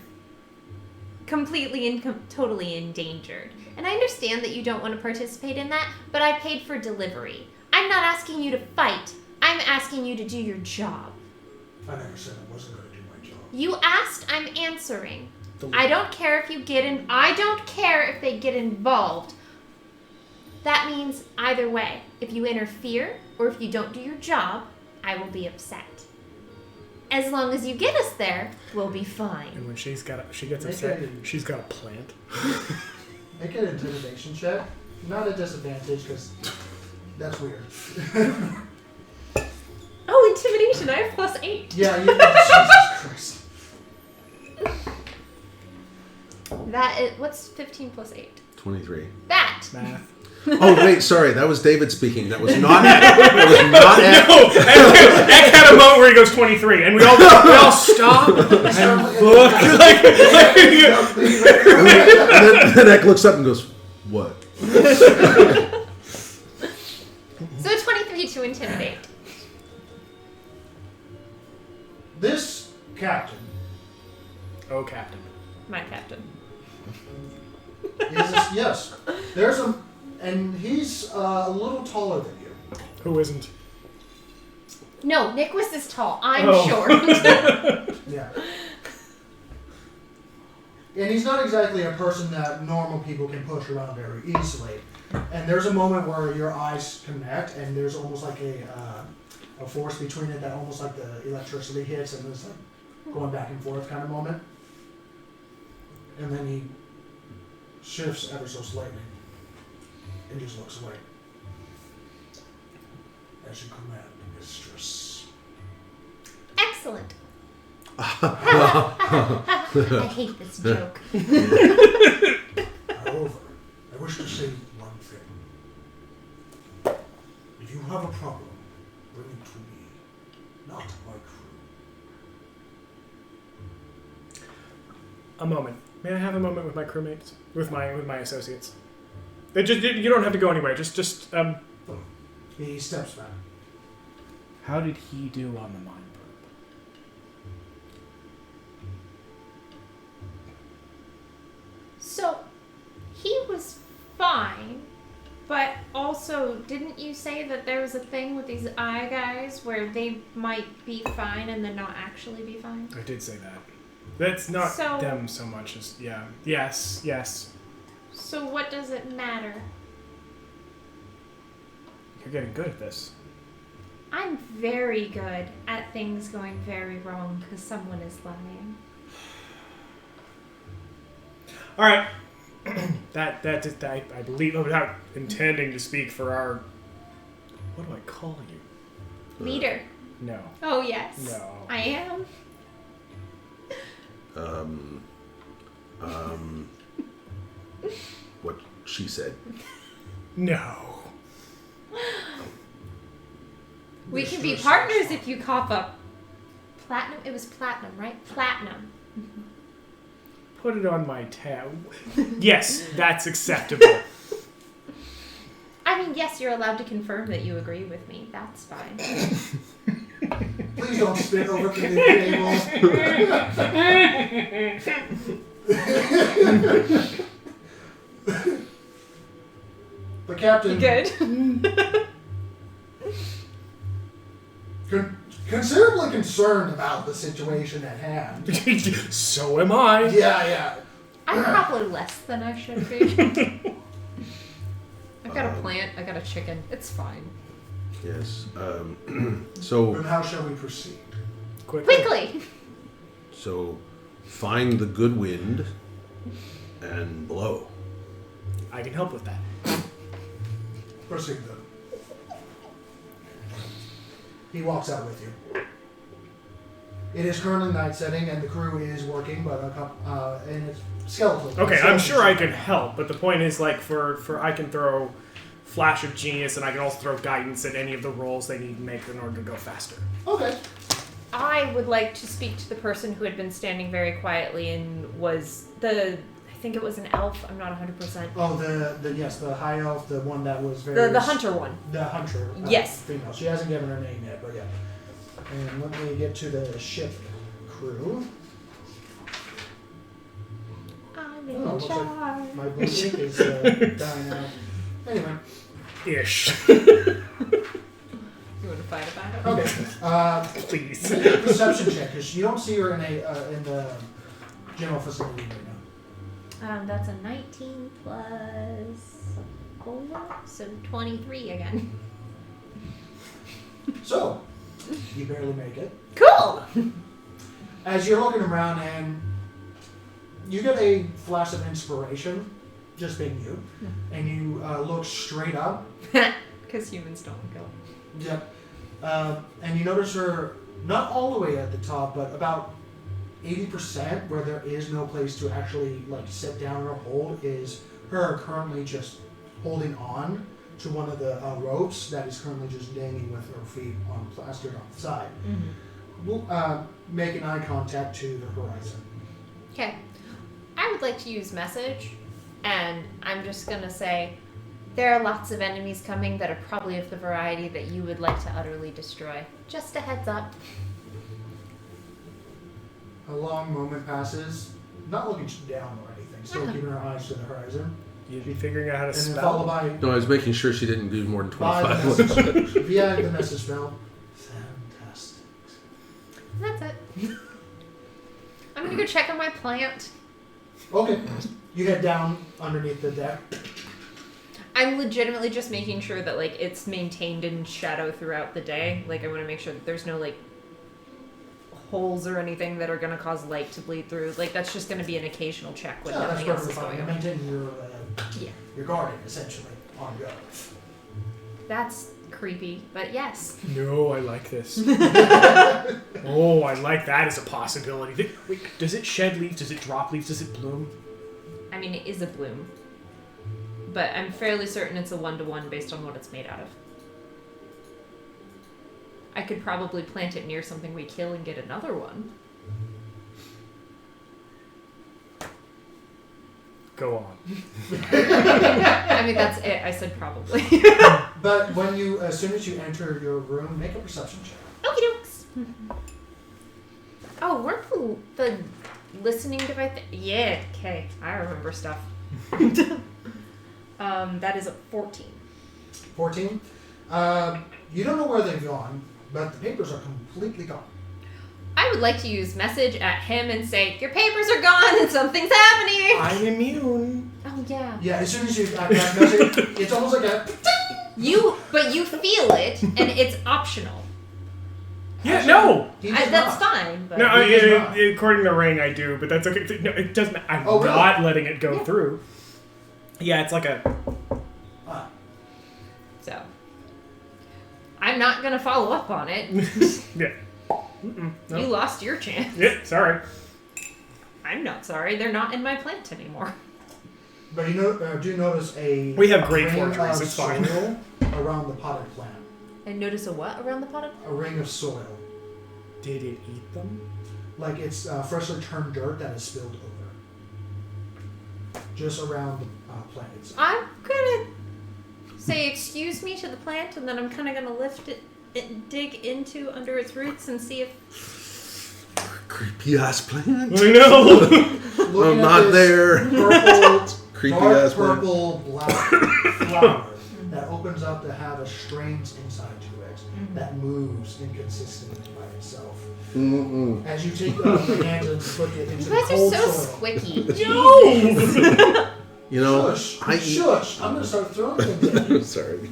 completely and totally endangered. And I understand that you don't want to participate in that, but I paid for delivery. I'm not asking you to fight. I'm asking you to do your job. I never said I wasn't going to do my job. You asked, I'm answering. I don't care if you get in. I don't care if they get involved. That means either way. If you interfere or if you don't do your job, I will be upset. As long as you get us there, we'll be fine. And when she gets Make upset, it- she's got a plant. Make an intimidation check. Not a disadvantage, because that's weird. Oh, intimidation! I have +8. Yeah, Jesus Christ. That is, what's 15 plus 8? 23. That! Math. Oh, wait, sorry. That was David speaking. That was not That was not No! Eck had a moment where he goes 23, and we all stop and look. and then Eck looks up and goes, what? So 23 to intimidate. This captain Oh, Captain. My captain. yes. There's a, and he's a little taller than you. Who isn't? No, Niquis is tall. I'm Oh. short. Yeah. And he's not exactly a person that normal people can push around very easily. And there's a moment where your eyes connect, and there's almost like a force between it that almost like the electricity hits, and there's like going back and forth kind of moment. And then he shifts ever so slightly and just looks away. As you command, mistress. Excellent. I hate this joke. However, I wish to say one thing. If you have a problem, bring it to me, not my crew. A moment. May I have a moment with my crewmates? With my associates? You don't have to go anywhere. Just He steps back. How did he do on the mind probe? So, he was fine, but also, didn't you say that there was a thing with these eye guys where they might be fine and then not actually be fine? I did say that. That's not So- them so much as, yeah. Yes. So what does it matter? You're getting good at this. I'm very good at things going very wrong because someone is lying. All right. that I believe, without intending to speak for our, what do I call you? Leader. No. Oh, yes. No. I am. What she said. No. We can be partners if you cough up platinum. It was platinum, right? Platinum. Put it on my tab. Yes, that's acceptable. I mean, yes, you're allowed to confirm that you agree with me. That's fine. Please don't spit over the table. The captain, Good. considerably concerned about the situation at hand. So am I. Yeah. I'm probably less than I should be. I've got a plant. I got a chicken. It's fine. Yes. So And how shall we proceed? Quickly. So find the good wind and blow. I can help with that. Proceed then. He walks out with you. It is currently night setting, and the crew is working, but and it's skeletal. Okay, I'm sure I can help, but the point is, like, for I can throw Flash of Genius, and I can also throw Guidance at any of the rolls they need to make in order to go faster. Okay. I would like to speak to the person who had been standing very quietly and was I think it was an elf. I'm not 100%. Oh, the high elf, the one that was very... The hunter one. The hunter. Yes. Female. She hasn't given her name yet, but yeah. And let me get to the ship crew. I'm in looks like charge. my blue ink is dying out. Anyway. Ish. You want to fight about it? Okay. Please. Make a perception check, because you don't see her in the general facility right now. That's a 19 plus 4, so 23 again. So, you barely make it. Cool! As you're looking around, and you get a flash of inspiration, just being you, and you look straight up. Because humans don't go. Yep. And you notice her not all the way at the top, but about 80% where there is no place to actually like sit down or hold is her currently just holding on to one of the ropes that is currently just dangling with her feet on plastered on the side. Making eye contact to the horizon. Okay. I would like to use message, and I'm just gonna say there are lots of enemies coming that are probably of the variety that you would like to utterly destroy. Just a heads up. A long moment passes, not looking down or anything, still keeping her eyes to the horizon. You'd be figuring out how to And then spell. followed by No, I was making sure she didn't do more than by the 25 message. words. Via the message spell. Fantastic. And that's it. I'm gonna go check on my plant. Okay. You head down underneath the deck. I'm legitimately just making sure that like it's maintained in shadow throughout the day. Like I want to make sure that there's no like holes or anything that are going to cause light to bleed through. Like that's just going to be an occasional check when Yeah, that's nothing else perfectly is fine. going You're on. maintaining your garden essentially on go. That's creepy, but yes. No, I like this. Oh, I like that as a possibility. Wait, does it shed leaves? Does it drop leaves? Does it bloom? I mean, it is a bloom, but I'm fairly certain it's a 1-to-1 based on what it's made out of. I could probably plant it near something we kill and get another one. Go on. I mean, that's it. I said probably. But when you, as soon as you enter your room, make a perception check. Okie dokes. Oh, weren't the listening device? Yeah. Okay, I remember stuff. That is a 14. 14. You don't know where they've gone, but the papers are completely gone. I would like to use message at him and say, your papers are gone and something's happening. I'm immune. Oh yeah. Yeah, as soon as you that message, it's almost like a. But you feel it, and it's optional. Yeah, no. He does That's not. fine. But No, He is not. according to Ring, I do, but that's okay. No, it doesn't. I'm Oh, really? not letting it go Yeah. through. Yeah, it's like a. Ah, So, I'm not gonna follow up on it. Yeah. Mm-mm, no. You lost your chance. Yeah, sorry. I'm not sorry. They're not in my plant anymore. but you know, do notice a. We have great ring forgeries, of it's fine. soil around the potted plant. And notice a what around the potted? A ring of soil, Did it eat them? like it's freshly turned dirt that is spilled over, just around the plant itself. I'm gonna say excuse me to the plant, and then I'm kind of gonna lift it, dig into under its roots, and see if Creepy ass plant. I know. Looking I'm at not this there. Purple, Creepy dark ass plant. purple flower that opens up to have a strange inside to it that moves inconsistently by itself. Mm-mm. As you take your hand and put it into you the guys are cold so soil. squicky. You know, Shush! I eat. Shush! I'm gonna start throwing things at you. Sorry.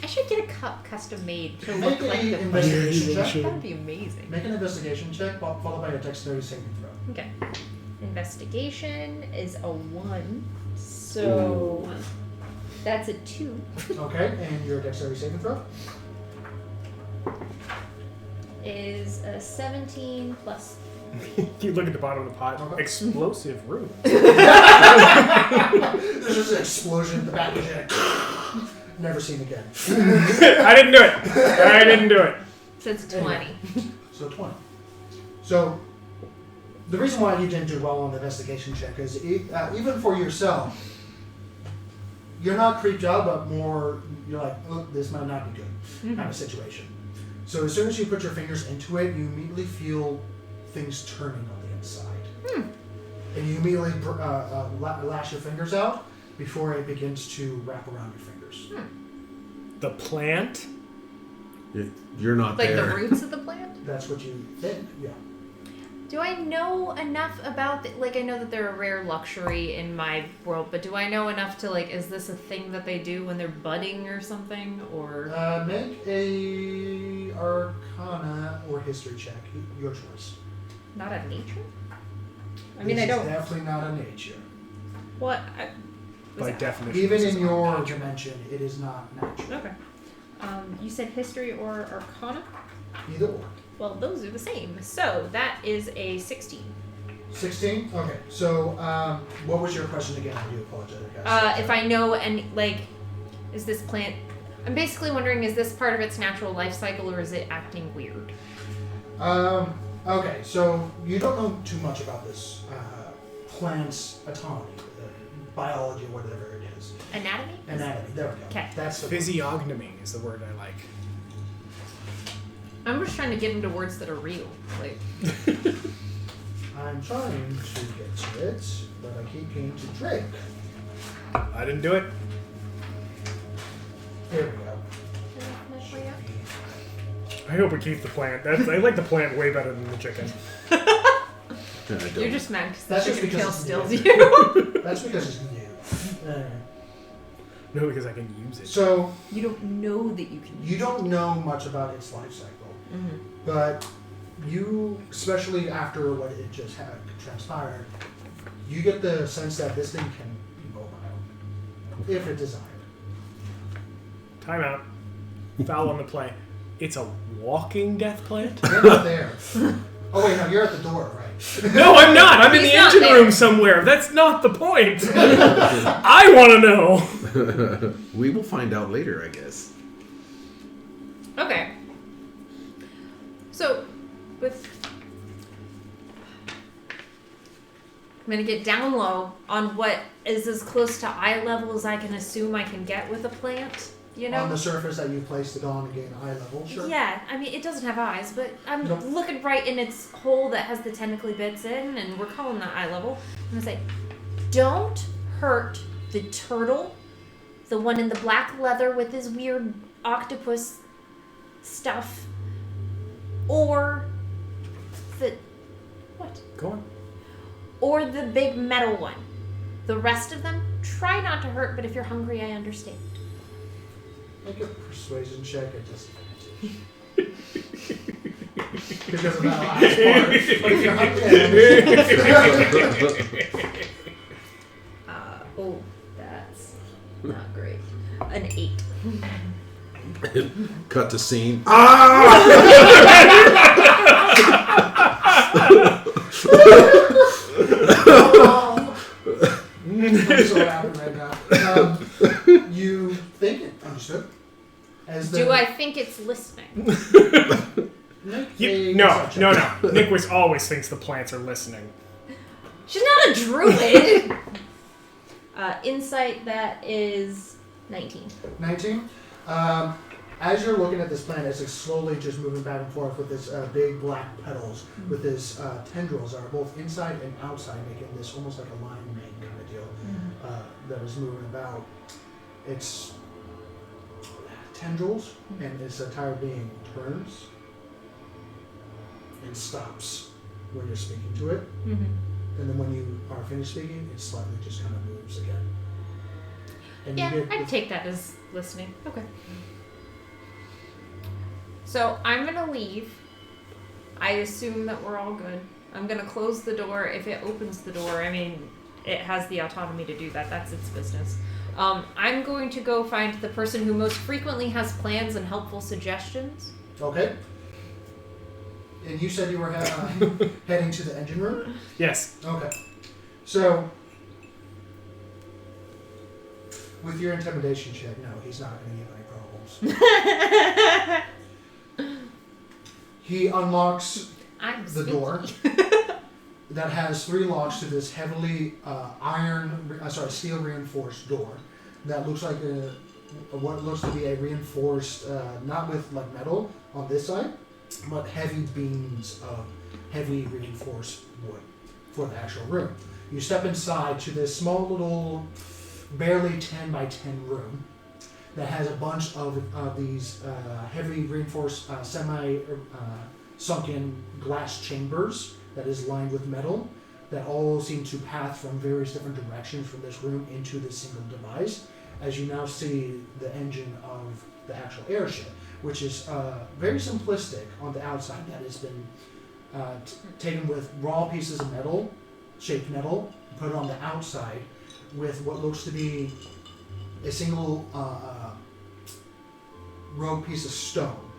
I should get a cup custom made to Make look like an the investigation check. That would be amazing. Make an investigation check, followed by a dexterity saving throw. Okay. Investigation is a 1, so that's a 2. Okay, and your dexterity saving throw? Is a 17 plus. You look at the bottom of the pot. Okay. Explosive room. There's just an explosion in the back of your head. Never seen again. I didn't do it. I didn't do it. So it's 20. So 20. So the reason why you didn't do well on the investigation check is even for yourself, you're not creeped out, but more you're like, oh, this might not be good kind of situation. So as soon as you put your fingers into it, you immediately feel things turning on the inside. And you immediately lash your fingers out before it begins to wrap around your fingers. The plant? You're not Like there. the roots of the plant? That's what you think, yeah. Do I know enough about like I know that they're a rare luxury in my world, but do I know enough to like is this a thing that they do when they're budding or something or Make a Arcana or History check, your choice. not a nature? I mean, This I don't. is definitely not a nature. What? By definition. Even this in is your unnatural. dimension, it is not natural. Okay. You said history or arcana? Either or. Well, those are the same. So that is a 16. 16? Okay. So, what was your question again? I do apologize, guys. If I know is this plant... I'm basically wondering, is this part of its natural life cycle or is it acting weird? Okay, so you don't know too much about this plant's autonomy, biology, whatever it is. Anatomy? Anatomy, there we go. Okay. That's the Physiognomy is the word I like. I'm just trying to get into words that are real. Like, I'm trying to get to it, but I keep getting to Drake. I didn't do it. Here we go. I hope we keep the plant. I like the plant way better than the chicken. You're just mad because the That's just chicken because kill it's stills new. you. That's because it's new. No, because I can use it. So, You don't know that you can. you don't know much about its life cycle, but you, especially after what it just had transpired, you get the sense that this thing can be mobile, if it desired. Time out. Foul on the play. It's a walking death plant? You're not there. Oh wait, no, you're at the door, right? No, I'm not. I'm in He's the not engine there. room somewhere. That's not the point. I want to know. We will find out later, I guess. Okay. So, I'm gonna get down low on what is as close to eye level as I can assume I can get with a plant. You know? On the surface that you placed it on to gain eye level, sure. Yeah, I mean, it doesn't have eyes, but I'm Nope. looking right in its hole that has the tentacly bits in, and we're calling that eye level. I'm gonna say, don't hurt the turtle, the one in the black leather with his weird octopus stuff, or the... what? Go on. Or the big metal one. The rest of them, try not to hurt, but if you're hungry, I understand. Make a persuasion check at disadvantage. Because of that last part. But if you're hungry, Oh, that's not great. An 8. Cut the scene. I'm so happy right now. You think it understood? As the, Do I think it's listening? Make You, a no. perception check. Niquis always thinks the plants are listening. She's not a druid! Insight, that is 19. 19. As you're looking at this plant, as it's slowly just moving back and forth with its big black petals, with its tendrils that are both inside and outside, making this almost like a line ring kind of deal that is moving about. Its tendrils and its entire being turns and stops when you're speaking to it. Mm-hmm. And then when you are finished speaking, it slightly just kind of moves again. And Yeah, you get I'd take that as listening. Okay. So I'm gonna leave. I assume that we're all good. I'm gonna close the door. If it opens the door, I mean, it has the autonomy to do that. That's its business. I'm going to go find the person who most frequently has plans and helpful suggestions. Okay. And you said you were heading to the engine room? Yes. Okay. So, with your intimidation check, no, he's not going to give any problems. He unlocks I'm the sneaky. door that has 3 locks to this heavily steel reinforced door that looks like what looks to be a reinforced, not with like metal on this side, but heavy beams of heavy reinforced wood for the actual room. You step inside to this small little, barely 10 by 10 room that has a bunch of these heavy reinforced sunken glass chambers that is lined with metal that all seem to path from various different directions from this room into this single device, as you now see the engine of the actual airship, which is very simplistic on the outside. That has been taken with raw pieces of metal, shaped metal, put on the outside with what looks to be a single rogue piece of stone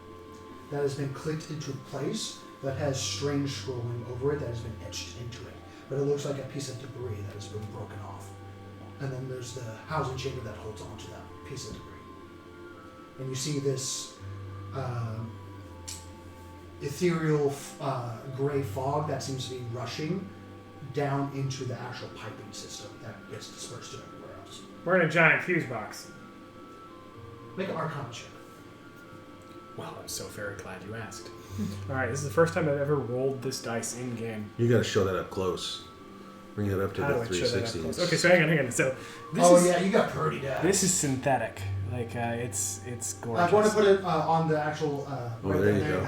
that has been clicked into place that has strange scrolling over it that has been etched into it. But it looks like a piece of debris that has been broken off. And then there's the housing chamber that holds on to that piece of debris. And you see this ethereal gray fog that seems to be rushing down into the actual piping system that gets dispersed to everywhere else. We're in a giant fuse box. Make an Arcana check. Well, I'm so very glad you asked. Alright, this is the first time I've ever rolled this dice in-game. You got to show that up close. Bring it up to How the do I show that up 360. close? Okay, so hang on. So this is, you got pretty down. this is synthetic. Like, it's gorgeous. I want to put it on the actual. There you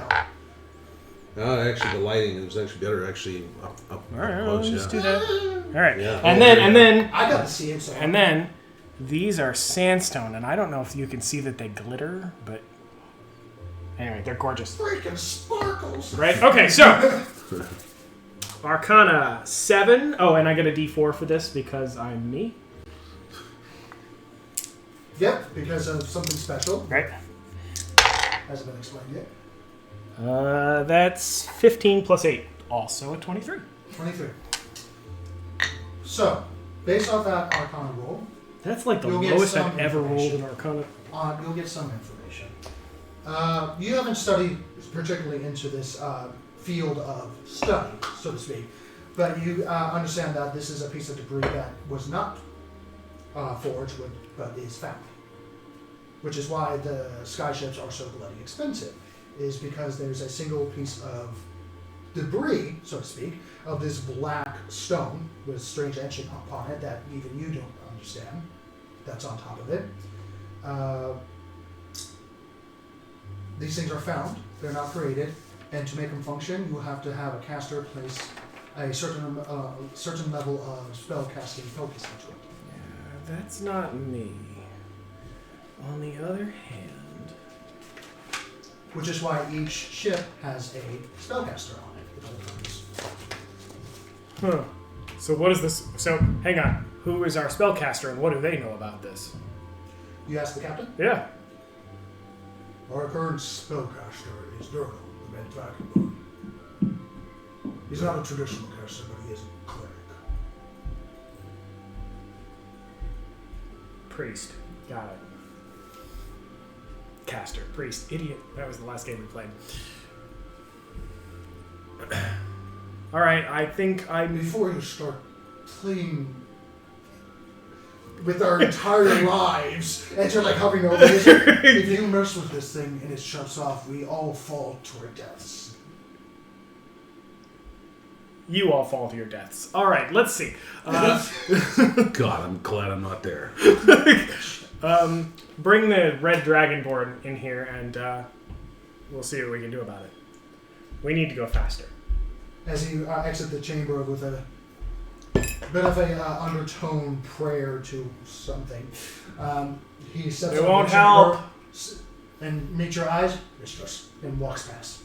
go. Actually, the lighting is actually better. Actually, up Alright, close. let's Yeah. do that. Alright, Yeah. and then I got to see it. So. And then these are sandstone, and I don't know if you can see that they glitter, but anyway, they're gorgeous. Freaking sparkles. Right? Okay, so Arcana 7. Oh, and I get a D4 for this because I'm me. Yep, because of something special. Right. Hasn't been explained yet. That's 15 plus 8. Also a 23. 23. So, based off that Arcana roll, That's like the You'll get lowest some I've ever rolled in information. Arcana. you'll get some information. You haven't studied particularly into this field of study, so to speak, but you understand that this is a piece of debris that was not forged, but is found. Which is why the skyships are so bloody expensive, is because there's a single piece of debris, so to speak, of this black stone with strange etching upon it that even you don't understand. That's on top of it. These things are found, they're not created, and to make them function, you will have to have a caster place a certain level of spell casting focus into it. Yeah, that's not me. On the other hand... Which is why each ship has a spellcaster on it at all times. Huh. So what is this? So, hang on. Who is our spellcaster and what do they know about this? You ask the captain? Yeah. Our current spellcaster is Durgal, the Red Dragonborn. He's not a traditional caster, but he is a cleric. Priest. Got it. Caster. Priest. Idiot. That was the last game we played. Alright, I think I'm... Before you start playing with our entire lives, and you're like hovering over this, if you mess with this thing and it shuts off, we all fall to our deaths. You all fall to your deaths. Alright, let's see. God, I'm glad I'm not there. Bring the red dragonborn in here and we'll see what we can do about it. We need to go faster. As you exit the chamber with a bit of a undertone prayer to something, he steps It up won't next to her help. and meets your eyes, mistress, and walks past.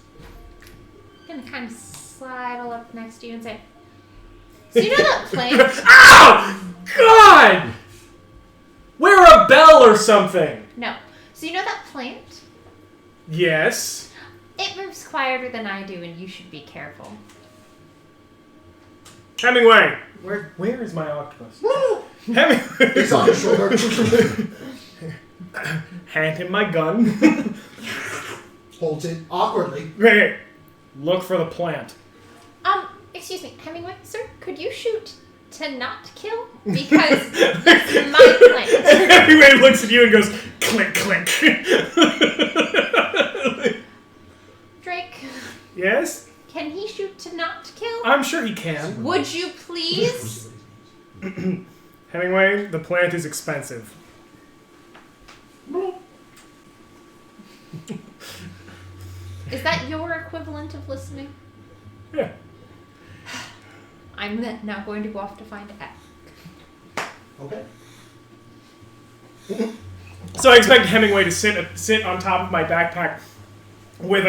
I'm gonna kind of sidle up next to you and say, so you know that plane? Ow! God! Wear a bell or something! No. So you know that plant? Yes. It moves quieter than I do, and you should be careful. Hemingway! Where is my octopus? Hemingway! It's on your shoulder. Hand him my gun. Holds it awkwardly. Hey, look for the plant. Excuse me, Hemingway, sir, could you shoot to not kill? Because that's my plant. Hemingway looks at you and goes, clink, clink. Drake, Yes? can he shoot to not kill? I'm sure he can. Would you please? Hemingway, the plant is expensive. Is that your equivalent of listening? Yeah. I'm now going to go off to find Eck. Okay. So I expect Hemingway to sit on top of my backpack with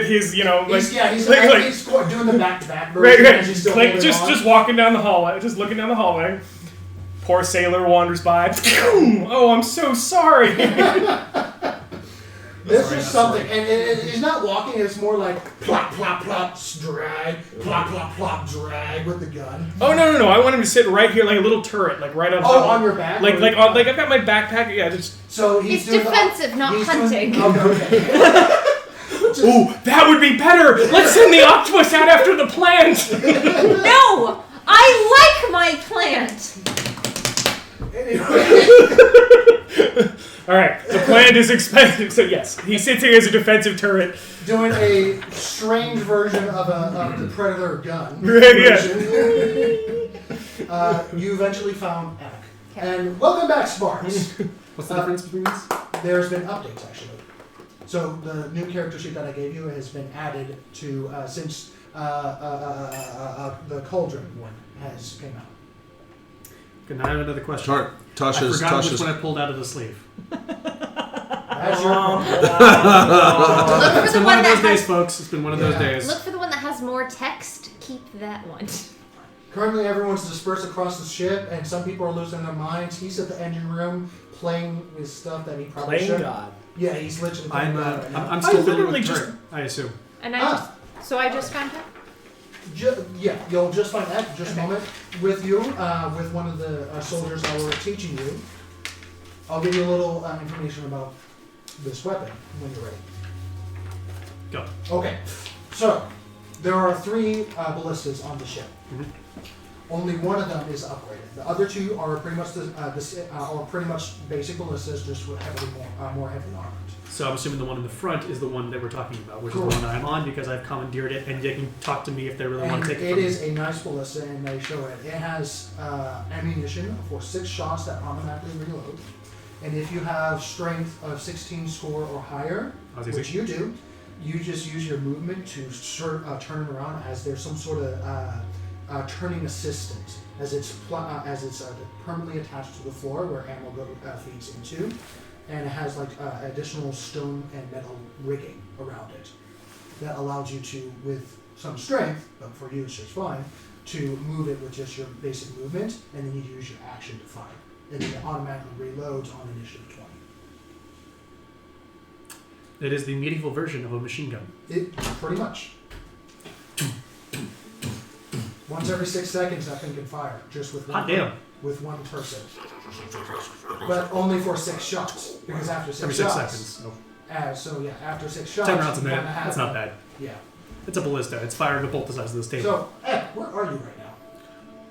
his, you know, like, He's doing the back-to-back version. right, as he's still like holding on. just walking down the hallway, just looking down the hallway. Poor sailor wanders by. Oh, I'm so sorry. It's just something, and he's not walking. It's more like plop, plop, plop, drag, plop, plop, plop, drag with the gun. Oh no! I want him to sit right here, like a little turret, like right on. Oh, on your back. Like I've got my backpack. Yeah, just. So he's It's defensive, not hunting. Okay. Ooh, that would be better. Let's send the octopus out after the plant. No, I like my plant. Anyway. All right, the plant is expensive, so yes, he's sitting as a defensive turret. Doing a strange version of the Predator gun. Yeah. You eventually found Eck. And welcome back, Sparks. What's the difference between these? There's been updates, actually. So the new character sheet that I gave you has been added to since the Cauldron one has came out. Okay, now I have another question. I Tasha's. forgot which one I pulled out of the sleeve. That's your problem. It's been one of those days, folks. It's been one of those days. Look for the one that has more text. Keep that one. Currently, everyone's dispersed across the ship, and some people are losing their minds. He's at the engine room playing with stuff that he probably Playing shouldn't. God. Yeah, he's literally playing God right now. I'm still dealing literally with the just- turret, I assume. And I just found him. Yeah, you'll just find Eck just a moment with you, with one of the soldiers that were teaching you. I'll give you a little information about this weapon when you're ready. Go. Okay, so there are 3 ballistas on the ship. Mhm. Only one of them is upgraded. The other 2 are pretty much are pretty much basic ballistas, just with more heavily armored. So I'm assuming the one in the front is the one that we're talking about, which is the one that I'm on because I've commandeered it, and they can talk to me if they really want to take it It from is me. a nice ballista, and they show it. It has ammunition for 6 shots that automatically reload. And if you have strength of 16 score or higher, which you do, you just use your movement to turn around as there's some sort of turning assistant, as it's permanently attached to the floor where ammo feeds into. And it has like additional stone and metal rigging around it that allows you to, with some strength, but for you it's just fine, to move it with just your basic movement, and then you use your action to fire. And then it automatically reloads on initiative 20. It is the medieval version of a machine gun. It pretty much. Once every 6 seconds that thing can fire, just with one. Hot damn. With one person. But only for 6 shots. Because after 6 Every shots. 6 seconds. Oh. So yeah, after 6 shots. 10 rounds a you minute. kinda have That's not bad. Yeah. It's a ballista. It's firing a bolt the size of this table. So, Ed, where are you right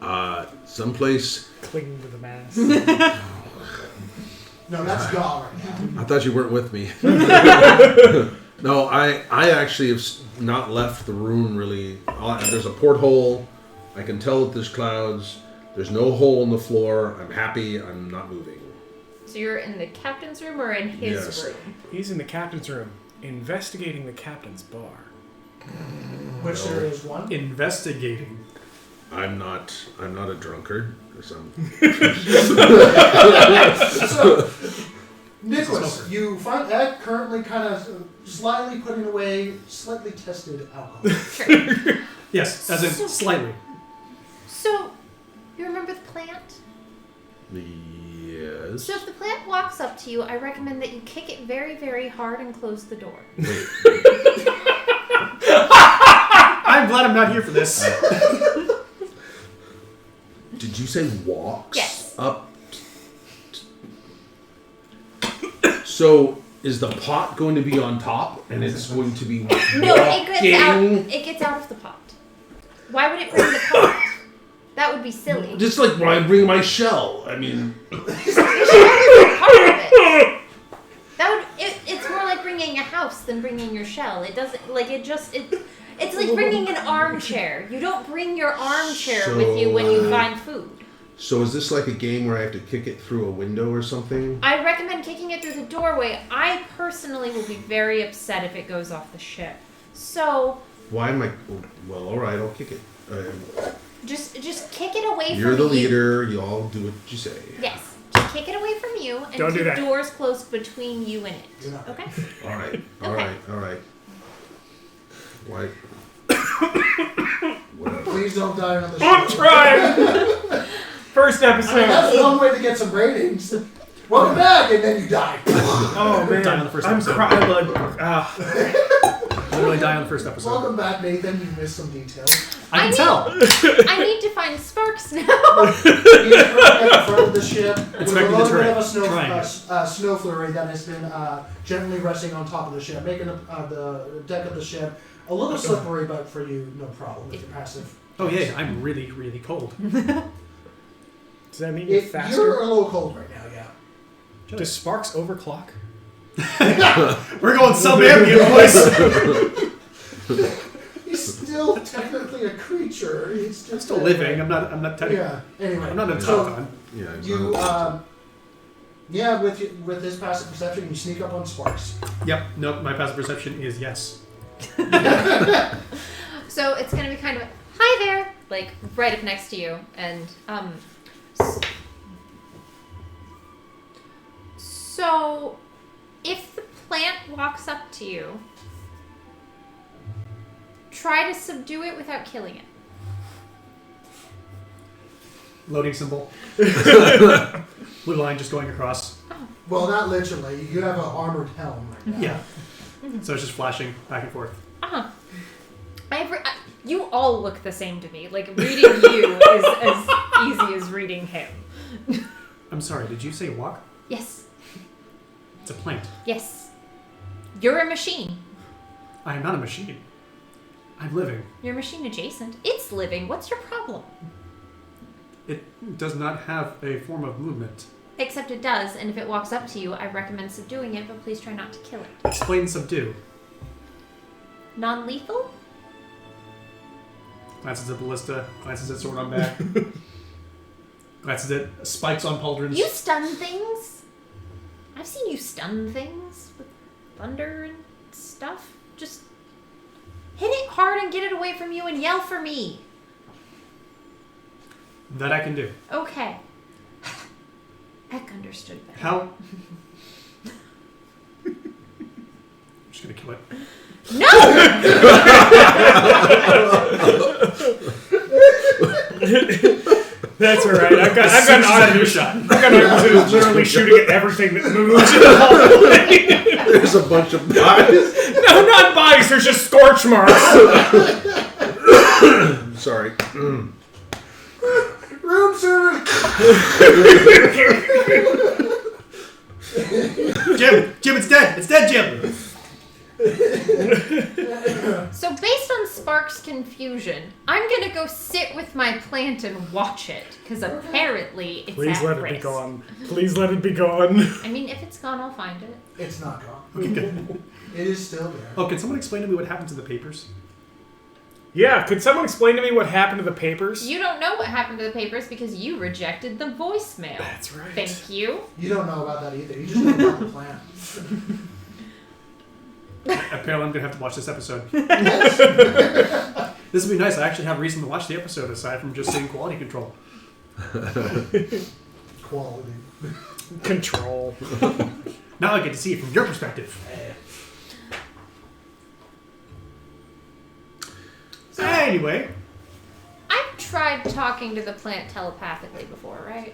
now? Someplace. Clinging to the mast. No, that's Gaul right now. I thought you weren't with me. No, I actually have not left the room really. There's a porthole. I can tell that there's clouds. There's no hole in the floor. I'm happy. I'm not moving. So you're in the captain's room or in his Yes. room? He's in the captain's room, investigating the captain's bar. Which there is one. Investigating. I'm not a drunkard. 'Cause I'm So, Niquis, you find Ed currently kind of slightly putting away slightly tested alcohol. Sure. Yes, as in slightly. So, you remember the plant? yes. So if the plant walks up to you, I recommend that you kick it very, very hard and close the door. I'm glad I'm not here for this. Did you say walks Yes. up? So is the pot going to be on top, and it's going to be No, it gets out of the pot. Why would it bring the pot? That would be silly. Just like when I bring my shell. I mean, Part of it. It's more like bringing a house than bringing your shell. It doesn't like it just it's like bringing an armchair. You don't bring your armchair with you when you find food. so is this like a game where I have to kick it through a window or something? I recommend kicking it through the doorway. I personally will be very upset if it goes off the ship. So Why am I? Well, all right, I'll kick it. just kick it away You're from the you. leader. You all do what you say. Yes. Just kick it away from you and Don't do keep that. doors closed between you and it. You're not. Okay? All right. All Okay. right. All right. Why? Whatever. Please don't die on the show. I'm trying! First I mean, that's episode. one way to get some ratings. welcome back, and then you die. Oh man, Die on the first I'm episode. crying. Literally die on the first episode. Welcome back, Nathan. You missed some details. I can tell. I need to find Sparks now. He's currently at the front of the ship with a Inspecting the little bit terrain. of a Trying. snow flurry that has been gently resting on top of the ship, making the deck of the ship a little slippery, but for you, no problem with your passive. Oh yeah, I'm really, really cold. Does that mean you're You're faster? a little cold right now, yeah. Does Sparks overclock? We're going sub-ambient, boys. He's still technically a creature. He's just I'm still living. I'm not technically. Yeah. Anyway, I'm not an so automaton. Yeah. you with his passive perception, you sneak up on Sparks. Yep. Nope. My passive perception is yes. So it's gonna be kind of hi there, like right up next to you, and So if the plant walks up to you, try to subdue it without killing it. Loading symbol. Blue line just going across. Well, not literally. You have an armored helm right now. Yeah. So it's just flashing back and forth. You all look the same to me. Like reading you is as easy as reading him. I'm sorry. Did you say walk? Yes. It's a plant. Yes. You're a machine. I am not a machine. I'm living. You're a machine adjacent. It's living. What's your problem? It does not have a form of movement. Except it does, and if it walks up to you, I recommend subduing it, but please try not to kill it. Explain subdue. Non-lethal? Glances at ballista. Glances at sword on back. Glances at spikes on pauldrons. You stun things? I've seen you stun things with thunder and stuff. Just hit it hard and get it away from you and yell for me. That I can do. Okay. Heck understood better. How? I'm just gonna kill it. No! That's alright. I've got an auto shot. I've got an auto who's literally shooting at everything that moves in the hallway. There's a bunch of guys. No, not bites. There's just scorch marks. Sorry. Room service. Jim, it's dead. It's dead, Jim. So based on Spark's confusion, I'm gonna go sit with my plant and watch it, because apparently it's Please at let risk. it be gone. Please let it be gone. I mean, if it's gone, I'll find it. It's not gone. Okay, good. It is still there. Oh, can someone explain to me what happened to the papers? Yeah, could someone explain to me what happened to the papers? You don't know what happened to the papers because you rejected the voicemail. That's right. Thank you. You don't know about that either. You just know about the plan. Apparently, I'm gonna have to watch this episode. This would be nice. I actually have a reason to watch the episode aside from just seeing quality control. Quality. Control. Now I get to see it from your perspective. Anyway, I've tried talking to the plant telepathically before, right?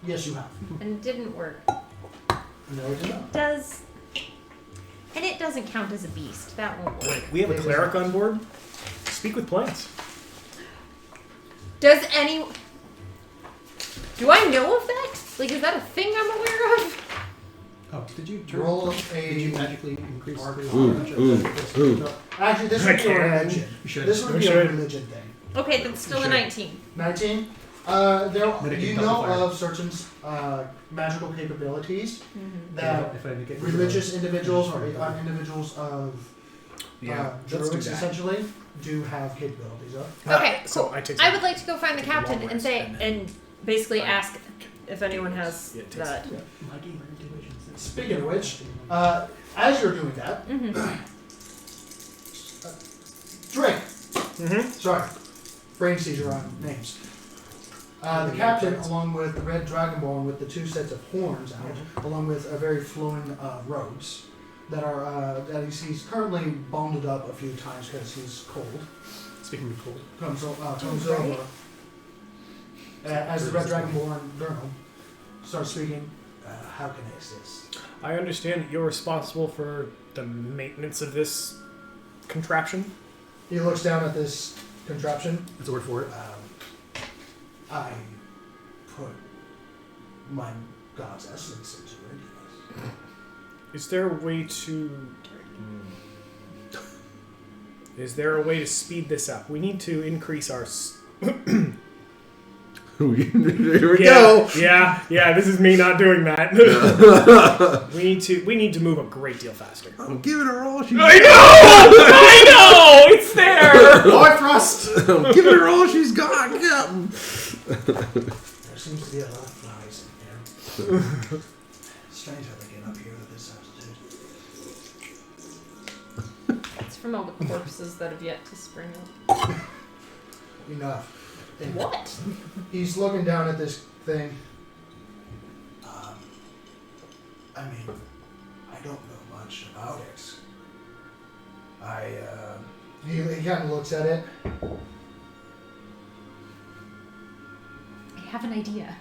Yes, you have. And it didn't work. No, it did not. And it doesn't count as a beast. That won't work. Wait, we have a cleric on board? Speak with plants. Does any... Do I know of that? Like, is that a thing I'm aware of? oh, did you turn? Roll Did you a... magically increase? Actually, this I would be a can. religion. You should. This would We be a should. religion thing. Okay, that's still a 19. 19. Medic You and know Foxfire. of certain magical capabilities Mm-hmm. that If I get religious individuals or individuals of let's do druids that. essentially do have capabilities of. Okay, so cool. I take I would like to go find the captain long and say, and basically ask if anyone has Yeah, it takes- that. Speaking of which, as you're doing that, Drake. Sorry, brain seizure on names. The captain, along with the red dragonborn with the two sets of horns out, along with a very flowing robes that are that he's currently bonded up a few times because he's cold. Speaking of cold, Comes Right. over as the red dragonborn Durnal starts speaking. how can I assist? I understand that you're responsible for the maintenance of this contraption. He looks down at this contraption. That's a word for it. I put my god's essence into it, yes. Is there a way to... Is there a way to speed this up? We need to increase our... Here we go. Yeah, this is me not doing that. we need to move a great deal faster. I'm giving her all she's I know! It's there! Boy thrust! I'm giving her all she's got. Yeah. There seems to be a lot of flies in here. Strange how they get up here at this altitude. It's from all the corpses that have yet to spring up. Enough. And What? he's looking down at this thing. I mean, I don't know much about it. He kind of looks at it. I have an idea.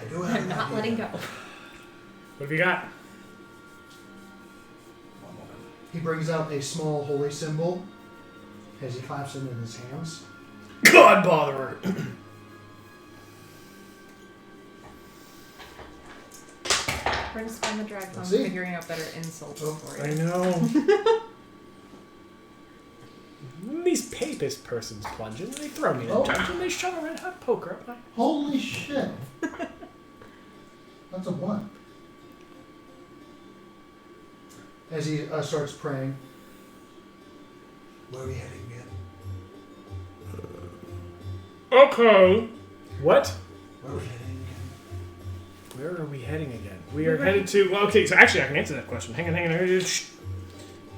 I do have I'm an not idea. letting go. What have you got? One moment. He brings out a small holy symbol as he claps it in his hands. God bother her. We're gonna spend the drive home Let's see. figuring out better insults for I you. know. These papist persons plunge in, they throw me in a Oh. dungeon, they shove a red hot poker up my... Holy shit. That's a 1. As he starts praying. Where are we heading again? Okay. What? Where are we heading again? Where are we heading again? We are headed to... Well, okay, so actually I can answer that question. Hang on.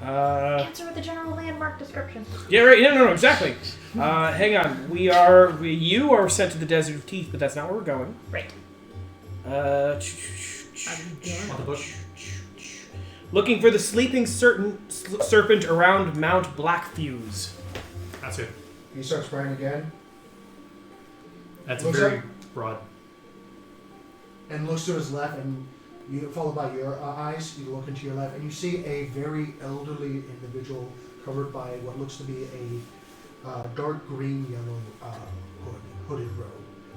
Answer with the general landmark description. Yeah, right. No, exactly. Hang on. You are sent to the Desert of Teeth, but that's not where we're going. Right. On the bush. Looking for the sleeping serpent around Mount Blackfuse. That's it. He starts praying again. That's Looks very up. broad. And looks to his left, and you, followed by your eyes, you look into your left, and you see a very elderly individual covered by what looks to be a dark green yellow hooded robe.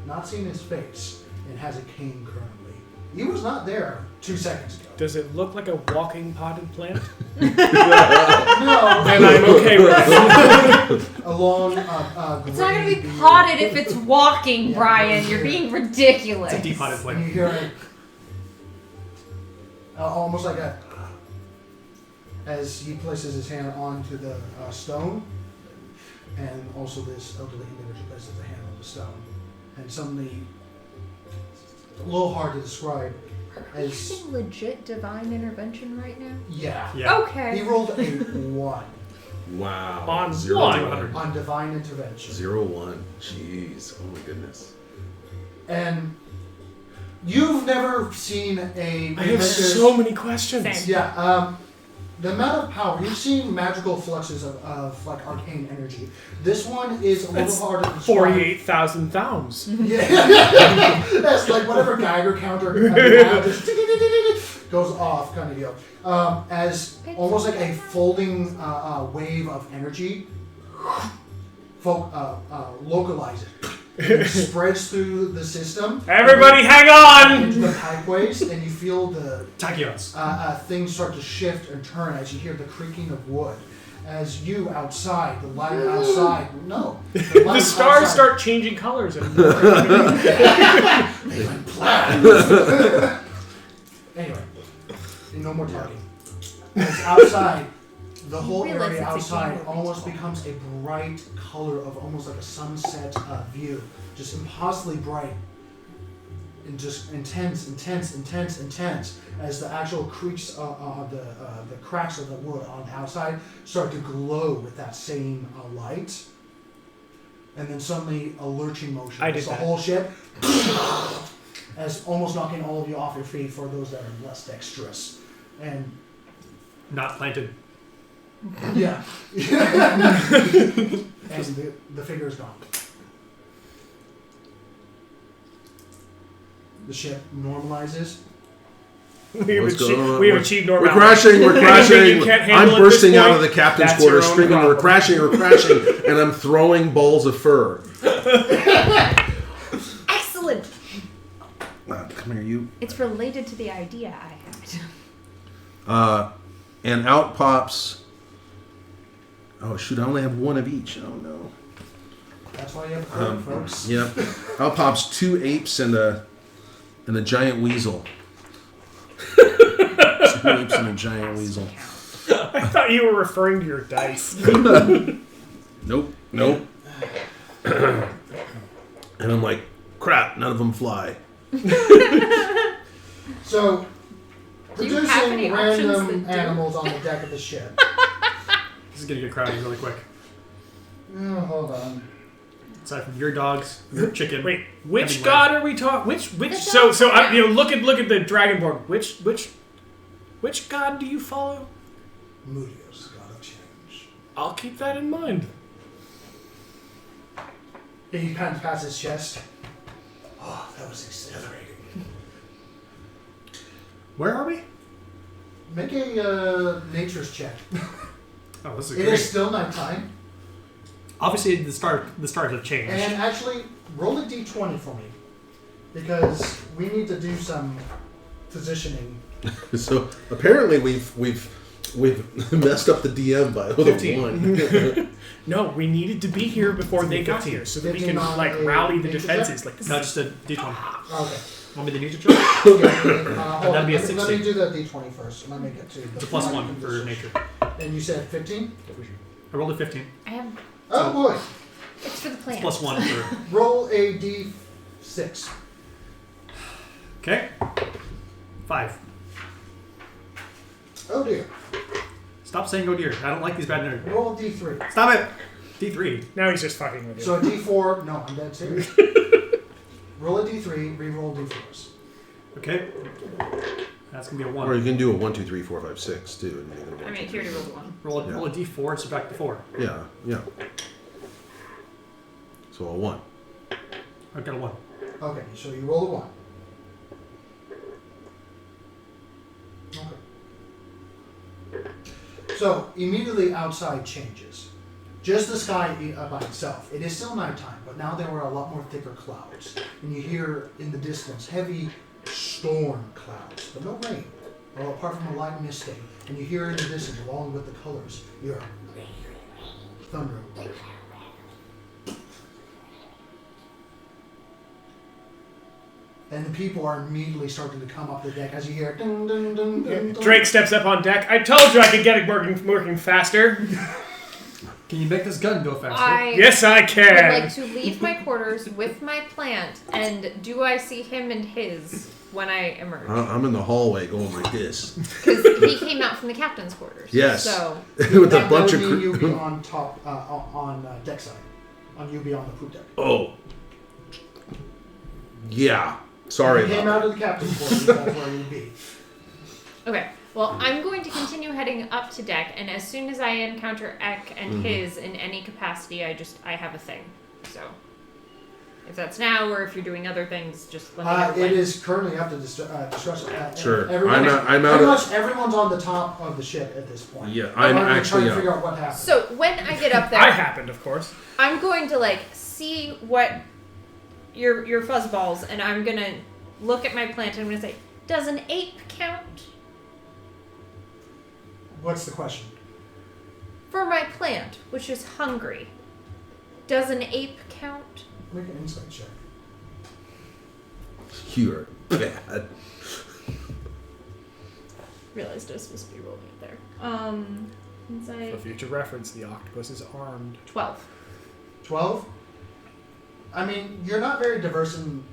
Not seeing his face, and has a cane currently. He was not there 2 seconds ago. Does it look like a walking potted plant? No, Then I'm okay with it. a long, It's not gonna be gray beard. potted if it's walking, Yeah, Brian. yeah. You're being ridiculous. It's a deep-potted And plant. you hear it, almost like a, as he places his hand onto the stone, and also this elderly individual places a hand on the stone, and suddenly, a little hard to describe, Are you as using legit divine intervention right now? yeah, Yeah. he Okay. rolled a 1 Wow. On 0 one. 1. on divine intervention, 0 1. Jeez. Oh my goodness. and you've never seen a. I have so many questions. Same. Yeah, the amount of power, you've seen magical fluxes of like arcane energy. This one is a That's little harder to describe. 48,000 thousands. Yeah. That's like whatever Geiger counter just goes off kind of deal. As almost like a folding wave of energy localizes. It spreads through the system. Everybody hang on! Into the pipeways, and you feel the Tachyons. things start to shift and turn as you hear the creaking of wood. As you outside, the light outside, The stars start changing colors. And They went black. Anyway, no more talking. As outside, the whole realize area it's a outside game almost becomes a bright color of almost like a sunset view. Just impossibly bright. And just intense, as the actual creaks of the cracks of the wood on the outside start to glow with that same light. And then suddenly a lurching motion. I did as the that. whole ship as almost knocking all of you off your feet for those that are less dexterous. And Not planted. yeah. And the figure is gone. The ship normalizes, What's going on? We have achieved We're normality. crashing. We're crashing. You can't I'm handle it bursting this out point, of the captain's that's your quarters, own screaming, "We're problem." crashing! We're crashing!" And I'm throwing balls of fur. Excellent. Come here, you. It's related to the idea I had. And out pops. Oh shoot! I only have one of each. Oh no. That's why you have code, folks. Yep. Out pops 2 apes and a giant weasel. 2 apes and a giant weasel. I thought you were referring to your dice. Nope. And I'm like, crap, none of them fly. So, Do you have any producing options random that do? animals on the deck of the ship. This is gonna get crowded really quick. Oh, hold on. Aside from your dogs, your chicken. Wait, which Everywhere. god are we talking? Which? The So dog I, you know, look at the dragonborn. Which god do you follow? Moodios, god of change. I'll keep that in mind. He kind of pats his chest. Oh, that was exhilarating. Where are we? Make a nature's check. Oh, this is It great. is still nighttime. Obviously, the stars have changed. And actually, roll a d20 for me. Because we need to do some positioning. So apparently we've messed up the DM by 15. 1. No, we needed to be here before they got 15. here, so that we 15 can on like a rally the nature defenses. Like this. No, just a d20. Okay. Want me to nature check? Yeah, hold That'd on. be a Let me 16. do the d20 first, and I'll make it 2. It's a +1 for nature. And you said 15? I rolled a 15. I have. Oh boy. It's for the plant. +1 for. Roll a d6. Okay. 5. Oh dear. Stop saying "oh dear." I don't like these bad nerds. Roll a d3. Stop it. D3. Now he's just fucking with you. So a d4. No, I'm dead serious. Roll a d3. Re-roll d4s. Okay. That's gonna be a 1. Or you can do a 1, 2, 3, 4, 5, 6 too. And make it a I mean, here to roll one. Roll a d4 and subtract the 4. Yeah. So a 1. I've got a 1. Okay, so you roll a 1. Okay. So immediately outside changes. Just the sky by itself. It is still nighttime, but now there were a lot more thicker clouds. And you hear in the distance heavy storm clouds, but no rain. Well, apart from a light misting. And you hear in the distance, along with the colors, you hear thunder. And the people are immediately starting to come up the deck as you hear dun, dun, dun, dun, dun. Drake steps up on deck. I told you I could get it working faster. Can you make this gun go faster? I Yes, I would can. like to leave my quarters with my plant, and do I see him and his when I emerge? I'm in the hallway going like this. Because he came out from the captain's quarters. Yes. So With a That bunch of would mean you'll be crew. on top, on deck side. You'll be on the poop deck. Oh. Yeah. Sorry If you came about out of the captain's quarters, that's where you'd be. okay. Well, I'm going to continue heading up to deck, and as soon as I encounter Ek and his in any capacity, I have a thing. So if that's now, or if you're doing other things, just let me know. It is currently up to discretion. Sure. Everyone, I'm out pretty of- much everyone's on the top of the ship at this point. Yeah, I'm Trying actually to up. figure out what happened. So when I get up there, I happened, of course. I'm going to see what your fuzzballs, and I'm gonna look at my plant and I'm gonna say, does an ape count What's the question? for my plant, which is hungry? Does an ape count? Make an insight check. You're bad. Realized I was supposed to be rolling it there. For Insight future reference, the octopus is armed. 12. 12? I mean, you're not very diverse in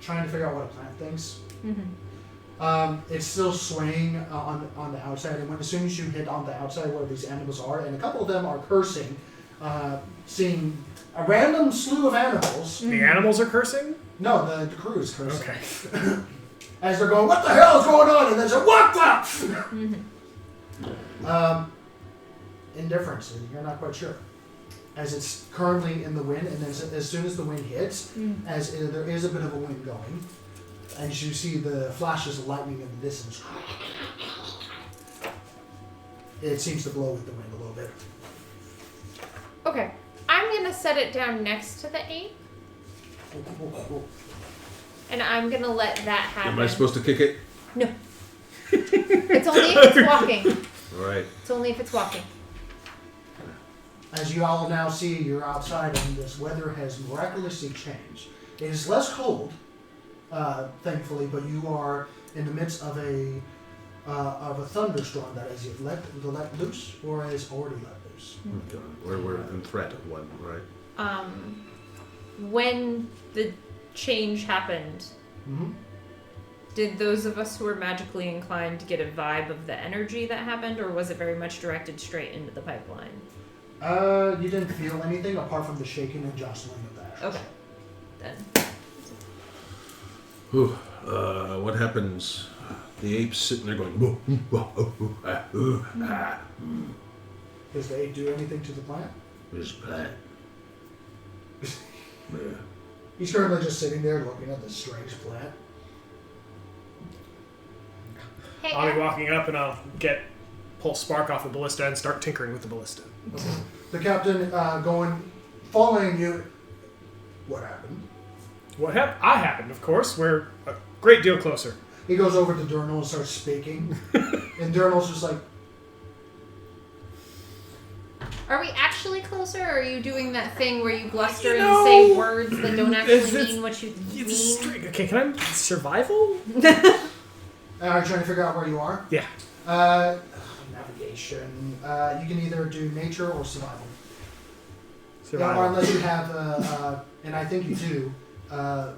trying to figure out what a plant thinks. Mm-hmm. It's still swaying on the outside, and as soon as you hit on the outside where these animals are, and a couple of them are cursing, seeing a random slew of animals. The animals are cursing? No, the crew is cursing. Okay. As they're going, what the hell is going on? And then say, what the? Indifference. You're not quite sure. As it's currently in the wind, and then as soon as the wind hits, there is a bit of a wind going, As you see the flashes of lightning in the distance. It seems to blow with the wind a little bit. Okay. I'm gonna set it down next to the ape, and I'm gonna let that happen. Am I supposed to kick it? No. It's only if it's walking. All right. It's only if it's walking. As you all now see, you're outside and this weather has miraculously changed. It is less cold, thankfully, but you are in the midst of a thunderstorm that has either let loose or has already let loose. We're in threat of one, right? When the change happened, Mm-hmm. did those of us who were magically inclined get a vibe of the energy that happened, or was it very much directed straight into the pipeline? You didn't feel anything apart from the shaking and jostling of that. Okay. Then. Whew. What happens? The ape's sitting there going, "Boo, boo, boo, ah, ooh, ah." Does the ape do anything to the plant? This plant. Yeah. He's currently just sitting there looking at this strange plant. Hey, I'll be walking up and I'll pull spark off the ballista and start tinkering with the ballista. The captain following you. What happened? What happened? I happened, of course. We're a great deal closer. He goes over to Durnal and starts speaking. And Durnal's just like, Are we actually closer, or are you doing that thing where you bluster and say words that don't actually mean what you mean? Okay, can I survival? are you trying to figure out where you are? Yeah. Navigation. You can either do nature or survival. Survival. Or unless you have, and I think you do, not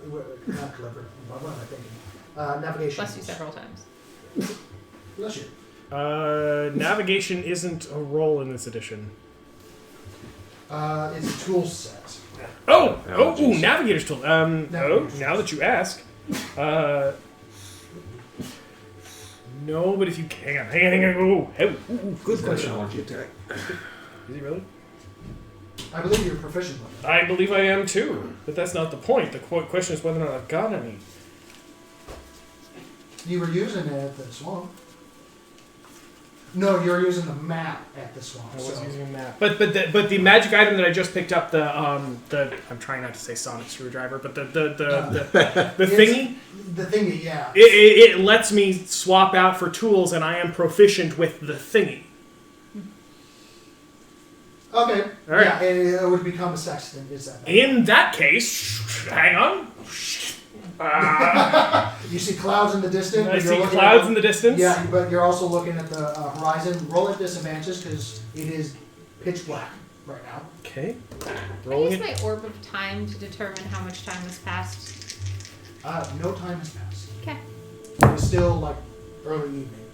clever. What am I thinking? Navigation. Bless you several times. Bless you. Navigation isn't a role in this edition. It's a tool set. Oh, Allergies. navigator's tool. Navigator's Now that you ask. No, but if you hang on. Oh, Good question. Allergy attack. is he really? I believe you're proficient with it. I believe I am too, but that's not the point. The question is whether or not I've got any. You were using it at the swamp. No, you were using the map at the swamp. I was so. using a map, but the magic item that I just picked up, the I'm trying not to say sonic screwdriver, but the thingy. The thingy, yeah. It lets me swap out for tools, and I am proficient with the thingy. Okay. All right. Yeah, it would become a sextant. Is that? In that case, hang on. You see clouds in the distance. I but you're see looking clouds at in the distance. Yeah, but you're also looking at the horizon. Roll at disadvantage because it is pitch black right now. Okay. I Rolling use it. my orb of time to determine how much time has passed. No time has passed. Okay. It's still like early evening.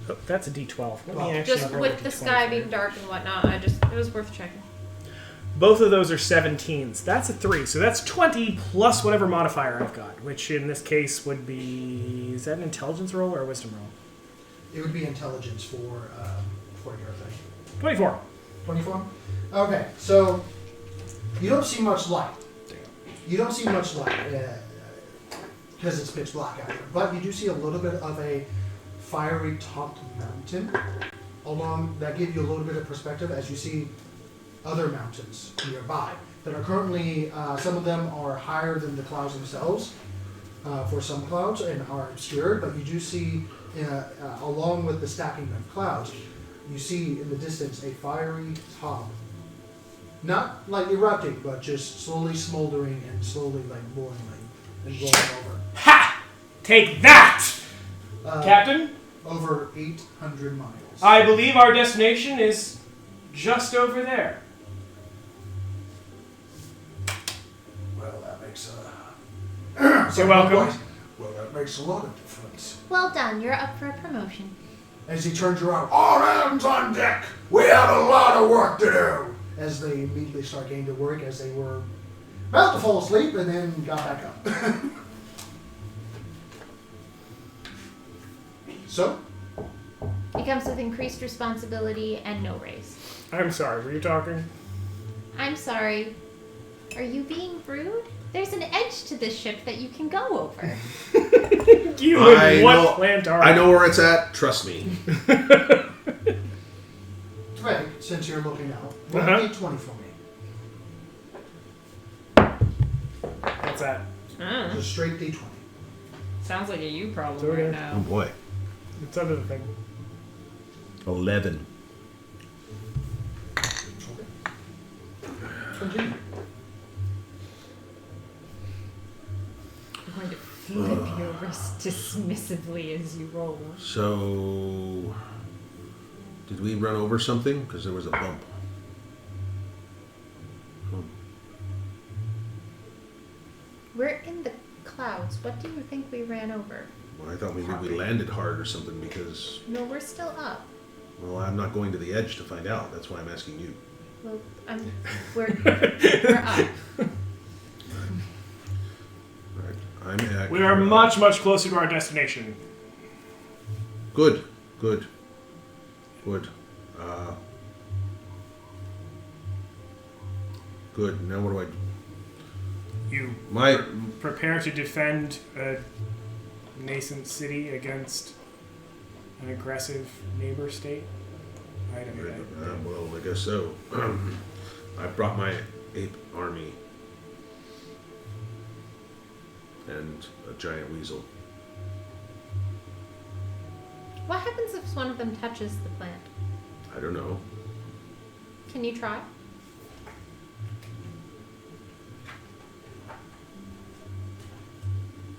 Oh, that's a D12. Let me Well, actually Just roll with a the D20 sky for being you. dark and whatnot, it was worth checking. Both of those are 17s. That's a 3, so that's 20 plus whatever modifier I've got, which in this case would be... Is that an intelligence roll or a wisdom roll? It would be intelligence for your thing. 24. 24? Okay, so you don't see much light. Damn. You don't see much light because it's pitch black out here. But you do see a little bit of a fiery topped mountain along that give you a little bit of perspective as you see other mountains nearby that are currently, some of them are higher than the clouds themselves for some clouds and are obscured, but you do see, along with the stacking of clouds, you see in the distance a fiery top. Not like erupting, but just slowly smoldering and slowly like boiling and rolling over. Ha! Take that, Captain! Over 800 miles. I believe our destination is just over there. Well, that makes You're welcome. Well, that makes a lot of difference. Well done. You're up for a promotion. As he turns around, all hands on deck. We have a lot of work to do. As they immediately start getting to work, as they were about to fall asleep and then got back up. So, It comes with increased responsibility and no raise. I'm sorry, were you talking? I'm sorry. Are you being rude? There's an edge to this ship that you can go over. You I and what know- plant are I know where it's at. Trust me. Right, since you're looking out. Roll Uh-huh. a d20 for me. What's that? Just a straight d20. Sounds like a you problem So right good. now. Oh boy. It's under the thing. 11. Continue. I'm going to flip your wrist dismissively as you roll. So, did we run over something? Because there was a bump. We're in the clouds. What do you think we ran over? Well, I thought maybe we landed hard or something because, No, we're still up. well, I'm not going to the edge to find out. That's why I'm asking you. Well, we're up. All right. I'm at. We are much, much closer to our destination. Good. Good. Good. Now what do I do? You My prepare to defend a nascent city against an aggressive neighbor state. well, I guess so. I brought my ape army and a giant weasel. What happens if one of them touches the plant? I don't know. Can you try?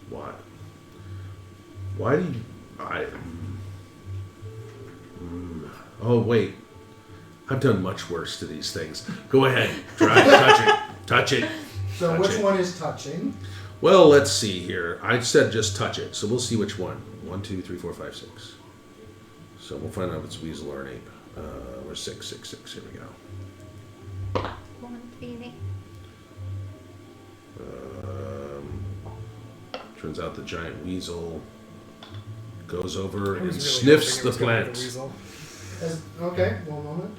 Why? Why do you? Oh wait, I've done much worse to these things. Go ahead, try touch it. So Touch which it. one is touching? Well, let's see here. I said just touch it, so we'll see which one. 1, 2, 3, 4, 5, 6. So we'll find out if it's a weasel or an ape. We're 6, 6, 6. Here we go. One, three, Turns out the giant weasel goes over I and was really sniffs hoping it the was gonna be plant. the weasel. Okay, one moment.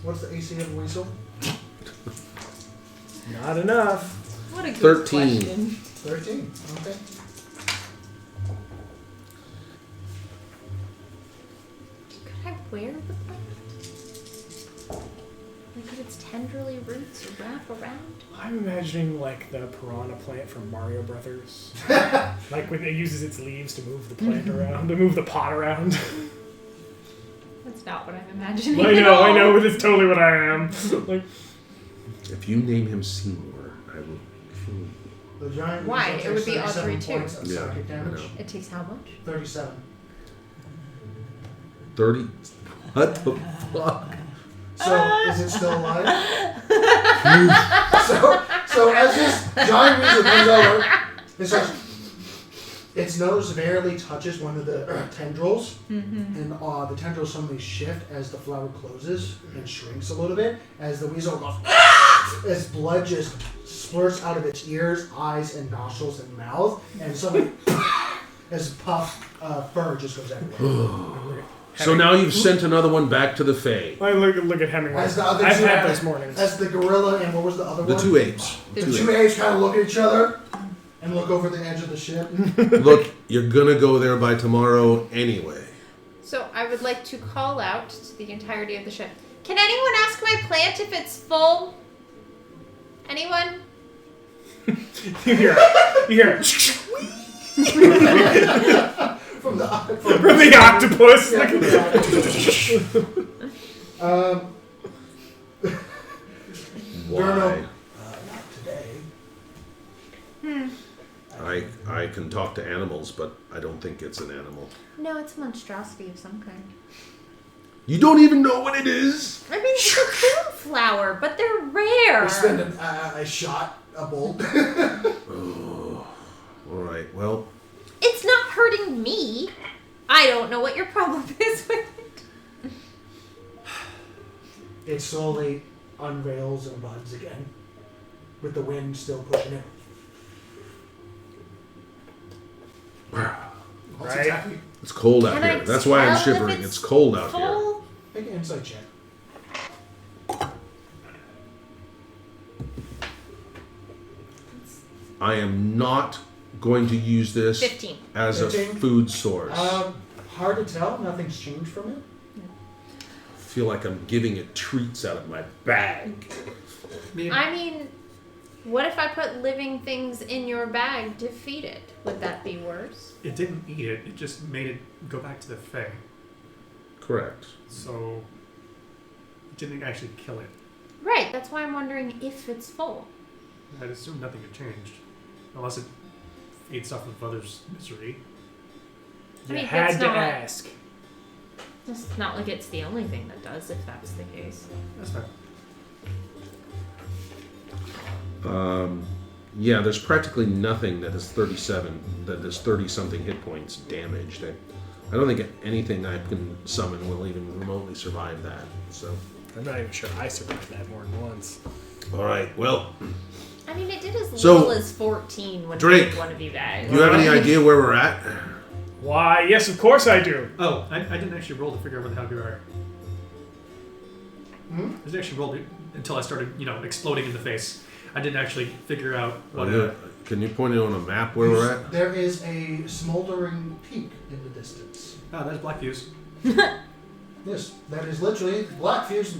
What's the AC of a weasel? Not enough. What a good 13. question. 13. Okay. Could I wear the plant? Like, could its tendrily roots wrap around? I'm imagining like the piranha plant from Mario Brothers. Like when it uses its leaves to move the plant around, to move the pot around. That's not what I'm imagining. I know, but it's totally what I am. Like, If you name him Seymour, I will kill you. The giant Why? weasel It would takes be all 37 three, too. points of Yeah, psychic I damage. know. It takes how much? 37. 30? What the fuck? So, is it still alive? so as this giant weasel comes over, it starts, its nose barely touches one of the tendrils, and the tendrils suddenly shift as the flower closes and shrinks a little bit, as the weasel goes, as blood just splurts out of its ears, eyes, and nostrils and mouth, and suddenly, as puff fur just goes everywhere. So now you've sent another one back to the Fae. I look at Hemingway. As the other I've two had those mornings. As the gorilla and what was the other The one? 2 apes. The two apes kind of look at each other and look over the edge of the ship. Look, you're gonna go there by tomorrow anyway. So I would like to call out to the entirety of the ship. Can anyone ask my plant if it's full? Anyone? You hear it. From the From the octopus. Yeah, Like, from the Why? not today. I can talk to animals, but I don't think it's an animal. No, it's a monstrosity of some kind. You don't even know what it is? I mean, it's a flower, but they're rare. We spend a shot, a bolt. Oh, all right. Well, It's not hurting me. I don't know what your problem is with it. It slowly unveils and buds again, with the wind still pushing it. What's Right. exactly? it's cold out Can here. I That's why I'm tell if shivering. it's It's cold out here. Full? Make an insight check. I am not going to use this 15. as 15? a food source. Hard to tell. Nothing's changed from it. I feel like I'm giving it treats out of my bag. I mean, what if I put living things in your bag to feed it? Would that be worse? It didn't eat it. It just made it go back to the Fae. Correct. So it didn't actually kill it. Right, that's why I'm wondering if it's full. I'd assume nothing had changed. Unless it feeds off of others' misery. I You mean, had that's to not- ask. It's not like it's the only thing that does, if that's the case. That's fine. Yeah, there's practically nothing that is 37, that is 30-something hit points damaged. I don't think anything I can summon will even remotely survive that. So, I'm not even sure I survived that more than once. all right. Well, I mean, it did as So, little as 14 when Drake, it made one of you guys. do you have any idea where we're at? Why, yes, of course I do. Oh, I didn't actually roll to figure out where the hell you are. I didn't actually roll until I started, exploding in the face. I didn't actually figure out what. Can you point it on a map where we're at? There is a smoldering peak in the distance. Oh, there's Black Fuse. Yes, that is literally Blackfuse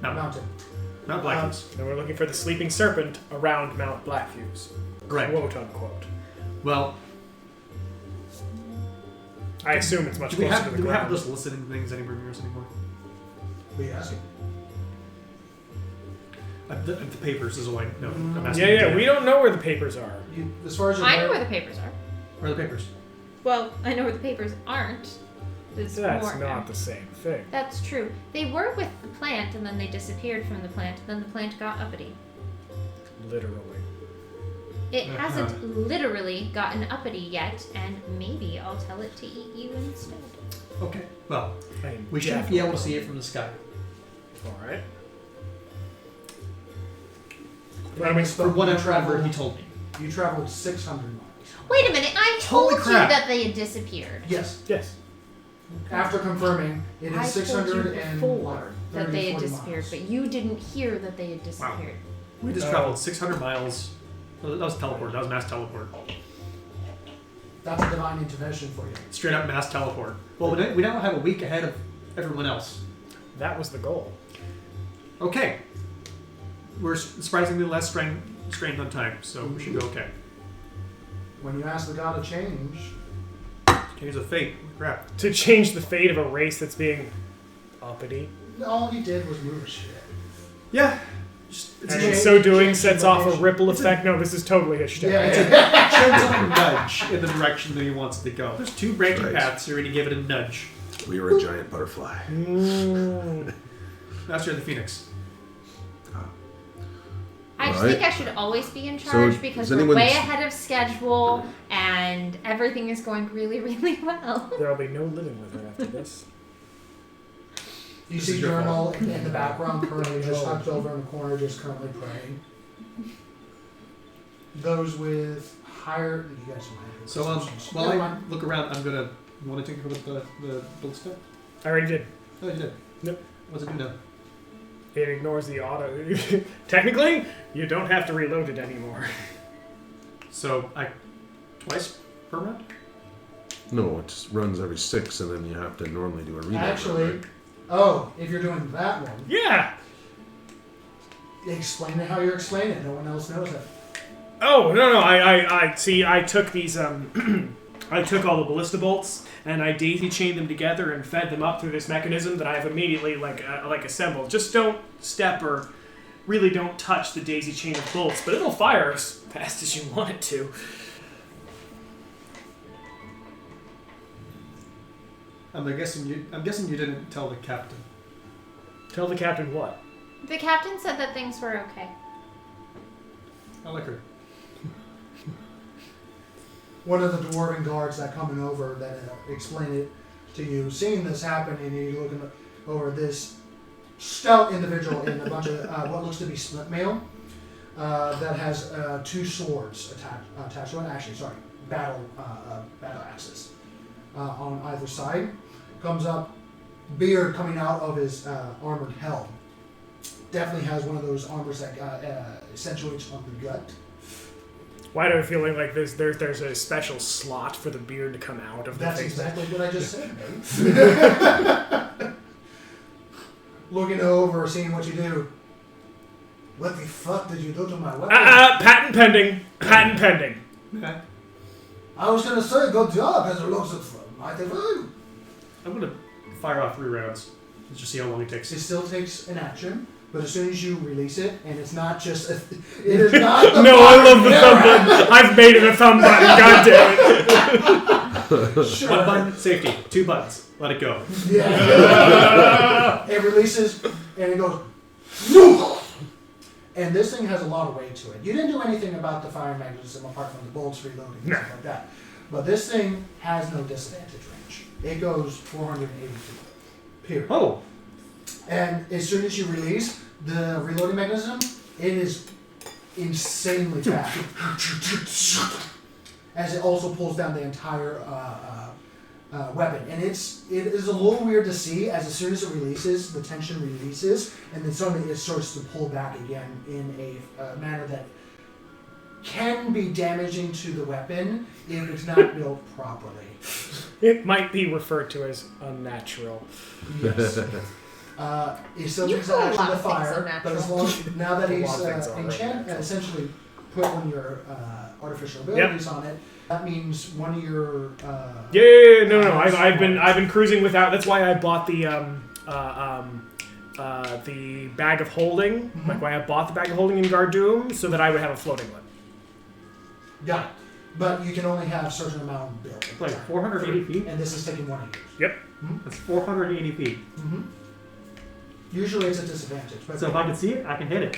Mountain. Not Black Fuse. And we're looking for the sleeping serpent around Mount Blackfuse. Right. Quote unquote. Well, I assume it's much do we closer have to the ground. those listening things anywhere near us anymore? What are you asking? The papers is all I know. I'm asking Yeah, you. we don't know where the papers are. As far as you're I know aware- where the papers are. Where are the papers? Well, I know where the papers aren't. There's That's more. not the same thing. That's true. They were with the plant, and then they disappeared from the plant, and then the plant got uppity. Literally. It hasn't literally gotten uppity yet, and maybe I'll tell it to eat you instead. Okay. Well, I am we should be able to see it from the sky. Alright. From what I've read, he told me. You traveled 600 miles. Wait a minute, I told Holy you crap. that they had disappeared. Yes. Yes. After confirming, it is I 600 told you and before what, that 30, they had 40 disappeared, miles. but you didn't hear that they had disappeared. We just traveled 600 miles. That was teleport. That was mass teleport. That's a divine intervention for you. Straight up mass teleport. Well, we now have a week ahead of everyone else. That was the goal. Okay. We're surprisingly less strained on time, so we should go okay. When you ask the god of change, Change of fate. Crap. To change the fate of a race that's being uppity. all he did was move a shit. Yeah. And a in change- so doing change sets off a location. ripple effect. No, this is totally his shtick. Yeah. Gentle nudge in the direction that he wants it to go. There's two branching Right. paths. You're going to give it a nudge. We were a giant butterfly. Master of the Phoenix. I just Alright. think I should always be in charge So, because does we're anyone way s- ahead of schedule and everything is going really, really well. There'll be no living with her after this. You This see is your Journal in the background, currently just hunched over in the corner, just currently praying. Those with higher, you guys might. So while I look around, I'm going to want to take a look at the ballista. I already did. Oh, you did? Yep. What's it do now? It ignores the auto. Technically, you don't have to reload it anymore. So twice per round? No, it just runs every 6, and then you have to normally do a reload. Actually, if you're doing that one, Yeah. explain it how you're explaining it. No one else knows it. Oh no! I see. I took these. I took all the ballista bolts and I daisy chained them together and fed them up through this mechanism that I have immediately like assembled. Just don't step or really don't touch the daisy chain of bolts, but it'll fire as fast as you want it to. I'm guessing you didn't tell the captain. Tell the captain what? The captain said that things were okay. I like her. One of the dwarven guards that coming over that explain it to you, seeing this happen, and you looking over this stout individual in a bunch of what looks to be split mail that has 2 swords attached to it. Actually, sorry, battle axes on either side. Comes up, beard coming out of his armored helm. Definitely has one of those armors that accentuates on the gut. Why do I feel like there's a special slot for the beard to come out of the That's face? exactly what I just said, mate. Looking over, seeing what you do. What the fuck did you do to my weapon? Patent pending. Patent pending. Okay. I was gonna say good job, because it looks mighty well. I'm gonna fire off 3 rounds. Let's just see how long it takes. It still takes an action, but as soon as you release it, and it's not just it is not the No, I love the fire thumb arrow. button. I've made it a thumb button. God damn it. Sure. 1 button, safety. 2 buttons. Let it go. Yeah. It releases, and it goes. And this thing has a lot of weight to it. You didn't do anything about the fire magnetism apart from the bolts reloading and stuff like that. But this thing has no disadvantage range. It goes 480 feet. Period. Oh! And as soon as you release the reloading mechanism, it is insanely fast. As it also pulls down the entire weapon. And it is a little weird to see, as soon as it releases, the tension releases, and then suddenly it starts to pull back again in a manner that can be damaging to the weapon if it's not built properly. It might be referred to as unnatural. Yes. He still You takes call a action lot to of things fire, but as long now that A he's lot of things are essentially put on your artificial abilities on it, that means one of your No. I've been cruising without. That's why I bought the bag of holding. Mhm. Like why I bought the bag of holding in Gardoom, so that I would have a floating one. got it. But you can only have a certain amount built. It's like 480 feet? And this is taking 1 of yours. Yep. That's 480 feet. Mm-hmm. Usually it's a disadvantage, but So if I can see it, I can hit it.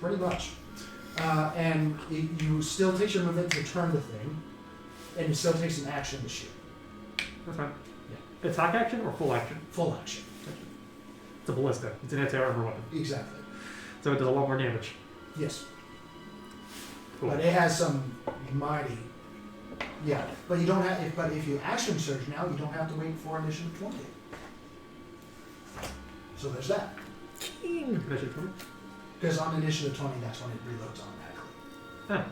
pretty much. And you still takes your movement to turn the thing, and it still takes an action to shoot. That's fine. Yeah. Attack action or full action? Full action. It's a ballista. It's an anti-armor weapon. Exactly. So it does a lot more damage. Yes. Cool. But it has some mighty. Yeah, but you don't have. But if you action surge now, you don't have to wait for initiative 20. So there's that. Initiative 20? Because on initiative 20, that's when it reloads automatically.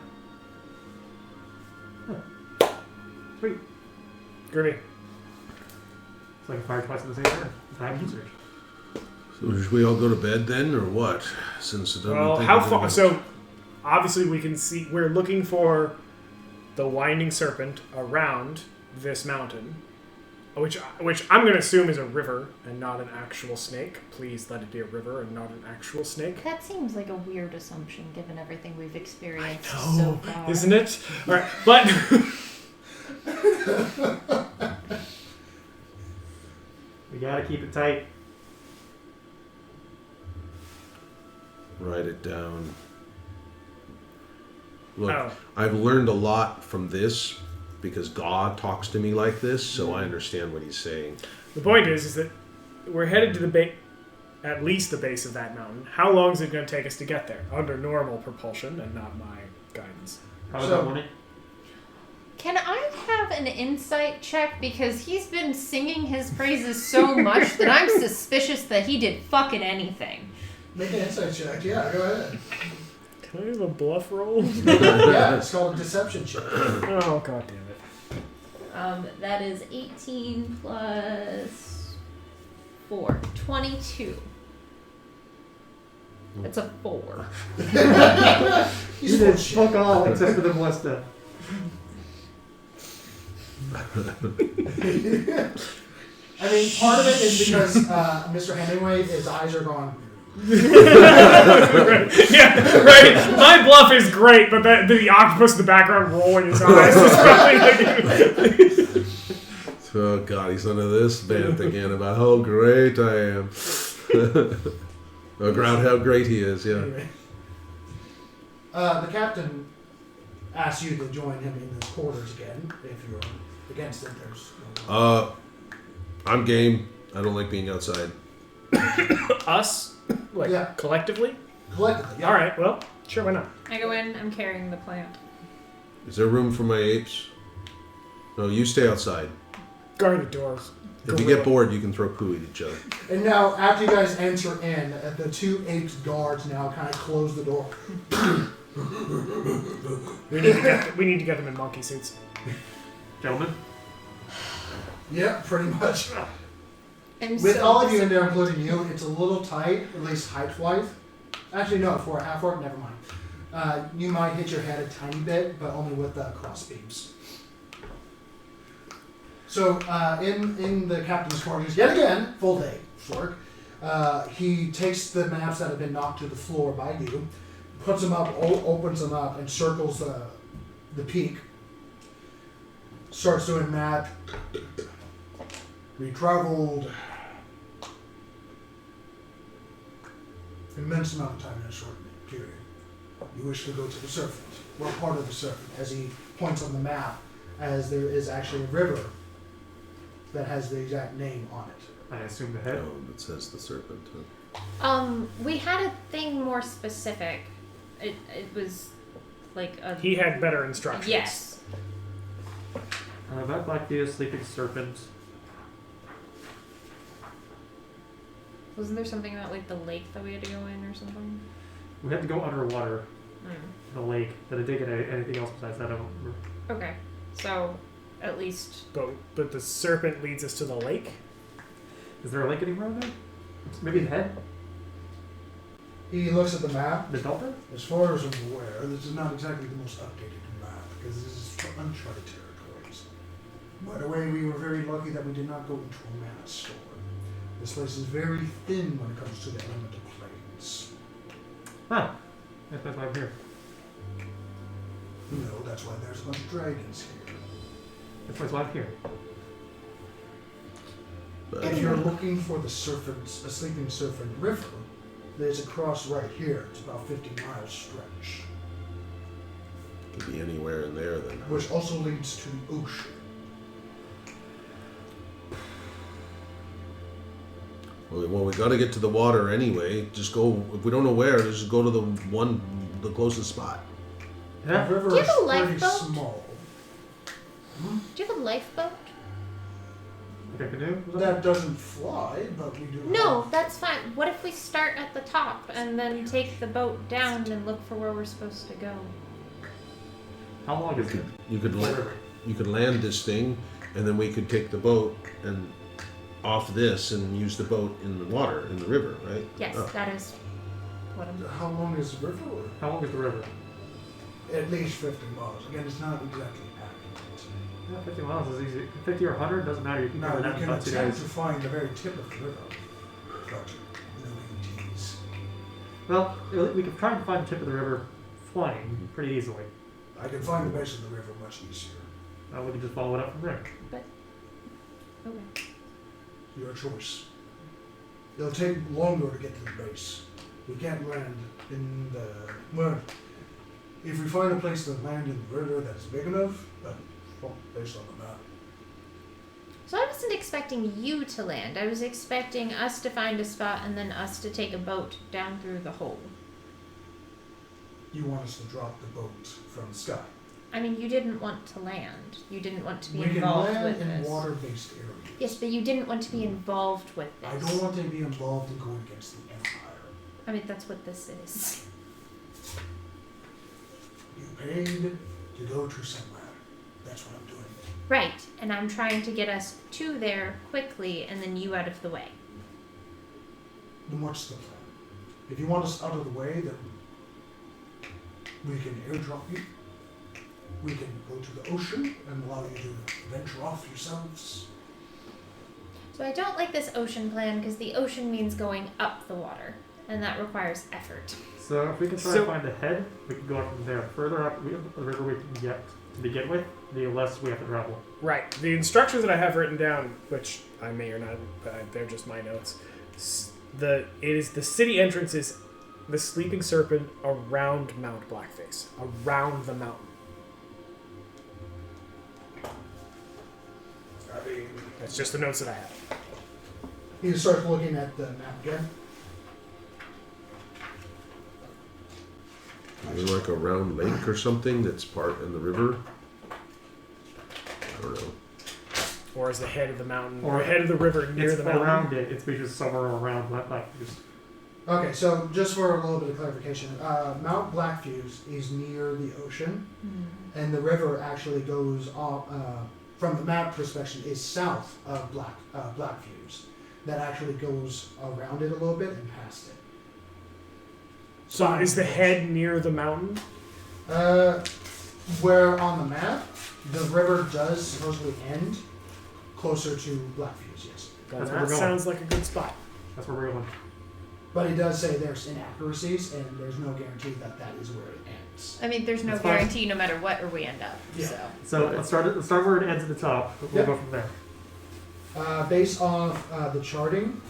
Sweet. Groovy. It's like a fire twice at the same time. It's an action surge. So should we all go to bed then, or what? Since it doesn't Well, think how we're gonna far? go- So, obviously, we can see. We're looking for the winding serpent around this mountain, which I'm going to assume is a river and not an actual snake. Please let it be a river and not an actual snake. That seems like a weird assumption given everything we've experienced so No, far. isn't it? All right, but We gotta keep it tight. Write it down. Look, Oh. I've learned a lot from this because God talks to me like this, so I understand what he's saying. the point is that we're headed to the base, at least the base of that mountain. How long is it going to take us to get there under normal propulsion and not my guidance? How was So- that morning? Can I have an insight check? Because he's been singing his praises so much that I'm suspicious that he did fucking anything. Make an insight check. Yeah, go ahead. Can I have a bluff roll? Yeah, it's called a deception check. Oh, god damn it. That is 18 plus 4. 22. That's a 4. He's full of shit. fuck all except for the ballista. I mean, part of it is because Mr. Hemingway, his eyes are going. Yeah, right. My bluff is great, but the octopus in the background rolling his eyes is probably like... Oh God, he's under this band again about how great I am. About how great he is, yeah. Anyway. The captain asks you to join him in his quarters again. If you're against it, there's no I'm game. I don't like being outside. Us? Like, Yeah. collectively? collectively. Yeah. All right, well, sure, why not? I go in, I'm carrying the plant. Is there room for my apes? No, you stay outside. Guard the doors. If you get bored, you can throw poo at each other. And now, after you guys enter in, the two apes guards now kind of close the door. We need to get them in monkey suits. Gentlemen? Yeah, pretty much. I'm With so all of you in there, including you, it's a little tight, at least height-wise. Actually, no, for a half orc, never mind. You might hit your head a tiny bit, but only with the cross beams. So, in the captain's quarters, yet again, full day work, he takes the maps that have been knocked to the floor by you, puts them up, opens them up, and circles the peak. Starts doing map. We traveled immense amount of time in a short period. You wish to go to the serpent. What part of the serpent? As he points on the map, as there is actually a river that has the exact name on it. I assume the head. Oh, it says the serpent. Huh? We had a thing more specific. It was like a. He had better instructions. Yes. That might be a sleeping serpent. Wasn't there something about like the lake that we had to go in or something? We had to go underwater Mm. in the lake. Did I dig anything else besides that? I don't remember. Okay, so at least But the serpent leads us to the lake. Is there a lake anywhere there? Maybe the head? He looks at the map. The delta? As far as I'm aware, this is not exactly the most updated map, because this is uncharted territories. By the way, we were very lucky that we did not go into a mana storm. This place is very thin when it comes to the elemental planes. Huh. That's why I'm here. No, that's why there's a bunch of dragons here. That's why I'm here. But If you're looking for the serpents, a sleeping serpent river, there's a cross right here. It's about 50 miles stretch, could be anywhere in there then. which also leads to the ocean. Well, we got to get to the water anyway. Just go. If we don't know where, just go to the closest spot. Yeah. The river Do you have is a pretty lifeboat? small. Do you have a lifeboat? Like a canoe? or something? That doesn't fly, but we do. No, have- that's fine. What if we start at the top and then take the boat down and look for where we're supposed to go? How long is it? You could land this thing, and then we could take the boat and off this and use the boat in the water in the river, right? Yes, Oh. that is what I'm. How long is the river? How long is the river? At least 50 miles. Again, it's not exactly accurate. Yeah, 50 miles is easy. 50 or 100 doesn't matter. You can Now, cover you that in can about 2 attempt days. to find the very tip of the river, but no guarantees. Well, we could try and find the tip of the river flying pretty easily. I can find the base of the river much easier. We can just follow it up from there. Okay. Your choice. It'll take longer to get to the base. We can't land in the... Well, if we find a place to land in the river that's big enough, but well, based on the map. So I wasn't expecting you to land. I was expecting us to find a spot and then us to take a boat down through the hole. You want us to drop the boat from the sky. I mean, you didn't want to land. You didn't want to be We can involved land with in this. water-based areas. Yes, but you didn't want to be involved with this. I don't want to be involved in going against the Empire. I mean, that's what this is. You paid to go to somewhere. That's what I'm doing. Right, and I'm trying to get us to there quickly and then you out of the way. Then what's the plan? If you want us out of the way, then we can airdrop you. We can go to the ocean and allow you to venture off yourselves. So I don't like this ocean plan because the ocean means going up the water, and that requires effort. So if we can try So- and find the head, we can go up from there. Further up the river we can get to begin with, the less we have to travel. Right. The instructions that I have written down, which I may or not, they're just my notes. It is the city entrance is the Sleeping Serpent around Mount Blackface, around the mountain. I mean, That's just the notes that I have. he starts looking at the map again. Is there like a round lake or something that's part in the river? I don't know. Or is the head of the mountain, Or- or head of the river near It's the mountain. around it. It's just somewhere around that. Like just Okay, so just for a little bit of clarification, Mount Blackfuse is near the ocean, and the river actually goes off, from the map perspective, is south of Blackfuse. That actually goes around it a little bit and past it. So is the head near the mountain? Where on the map, the river does supposedly end closer to Blackfuse, yes. Well, That's where that we're going. sounds like a good spot. That's where we're going. But he does say there's inaccuracies, and there's no guarantee that that is where it ends. I mean, there's no That's fine. guarantee no matter what, or we end up. Yeah. So let's start where it ends at the top. We'll Yep. go from there. Based off the charting,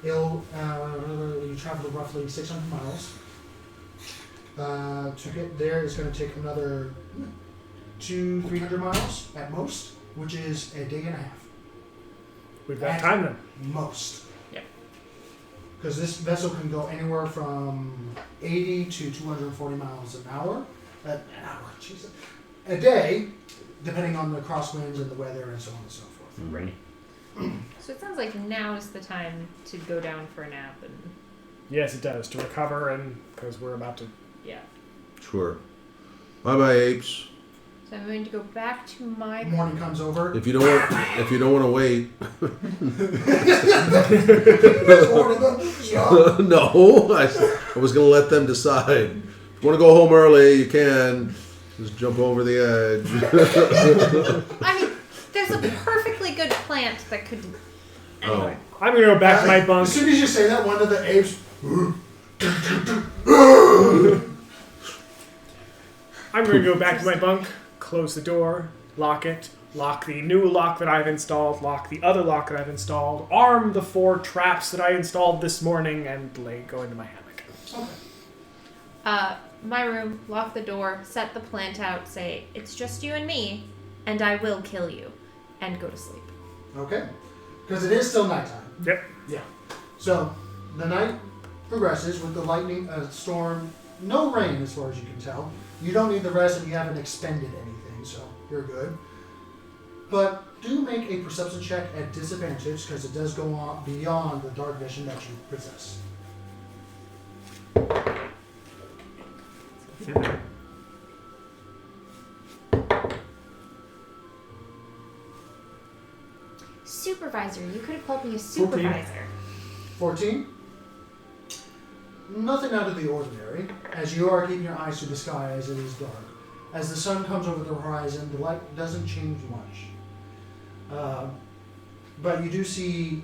you travel roughly 600 miles. To get there is going to take another 200-300 miles at most, which is a day and a half. We've got And time then. Most. Yeah. Because this vessel can go anywhere from 80 to 240 miles an hour. Jesus. A day, depending on the crosswinds and the weather and so on and so forth. Right. So it sounds like now is the time to go down for a nap and Yes, it does. To recover and because we're about to. yeah. Sure. Bye-bye, apes. So I'm going to go back to my. Morning comes over. If you don't want to wait, no. I was going to let them decide. If you want to go home early, you can. Just jump over the edge. I mean, there's a perfectly good plant that could. Anyway. I'm gonna go back to my bunk. As soon as you say that, one of the apes. I'm gonna go back to my bunk, close the door, lock it, lock the new lock that I've installed, lock the other lock that I've installed, arm the 4 traps that I installed this morning, and go into my hammock. My room, lock the door, set the plant out, say, it's just you and me, and I will kill you, and go to sleep. Okay. Because it is still nighttime. Yep. Yeah. So the night progresses with the lightning, storm, no rain as far as you can tell. You don't need the rest and you haven't expended anything, so you're good. But do make a perception check at disadvantage because it does go on beyond the dark vision that you possess. Yeah. Supervisor. You could have called me a supervisor. 14. Nothing out of the ordinary, as you are keeping your eyes to the sky as it is dark. As the sun comes over the horizon, the light doesn't change much. But you do see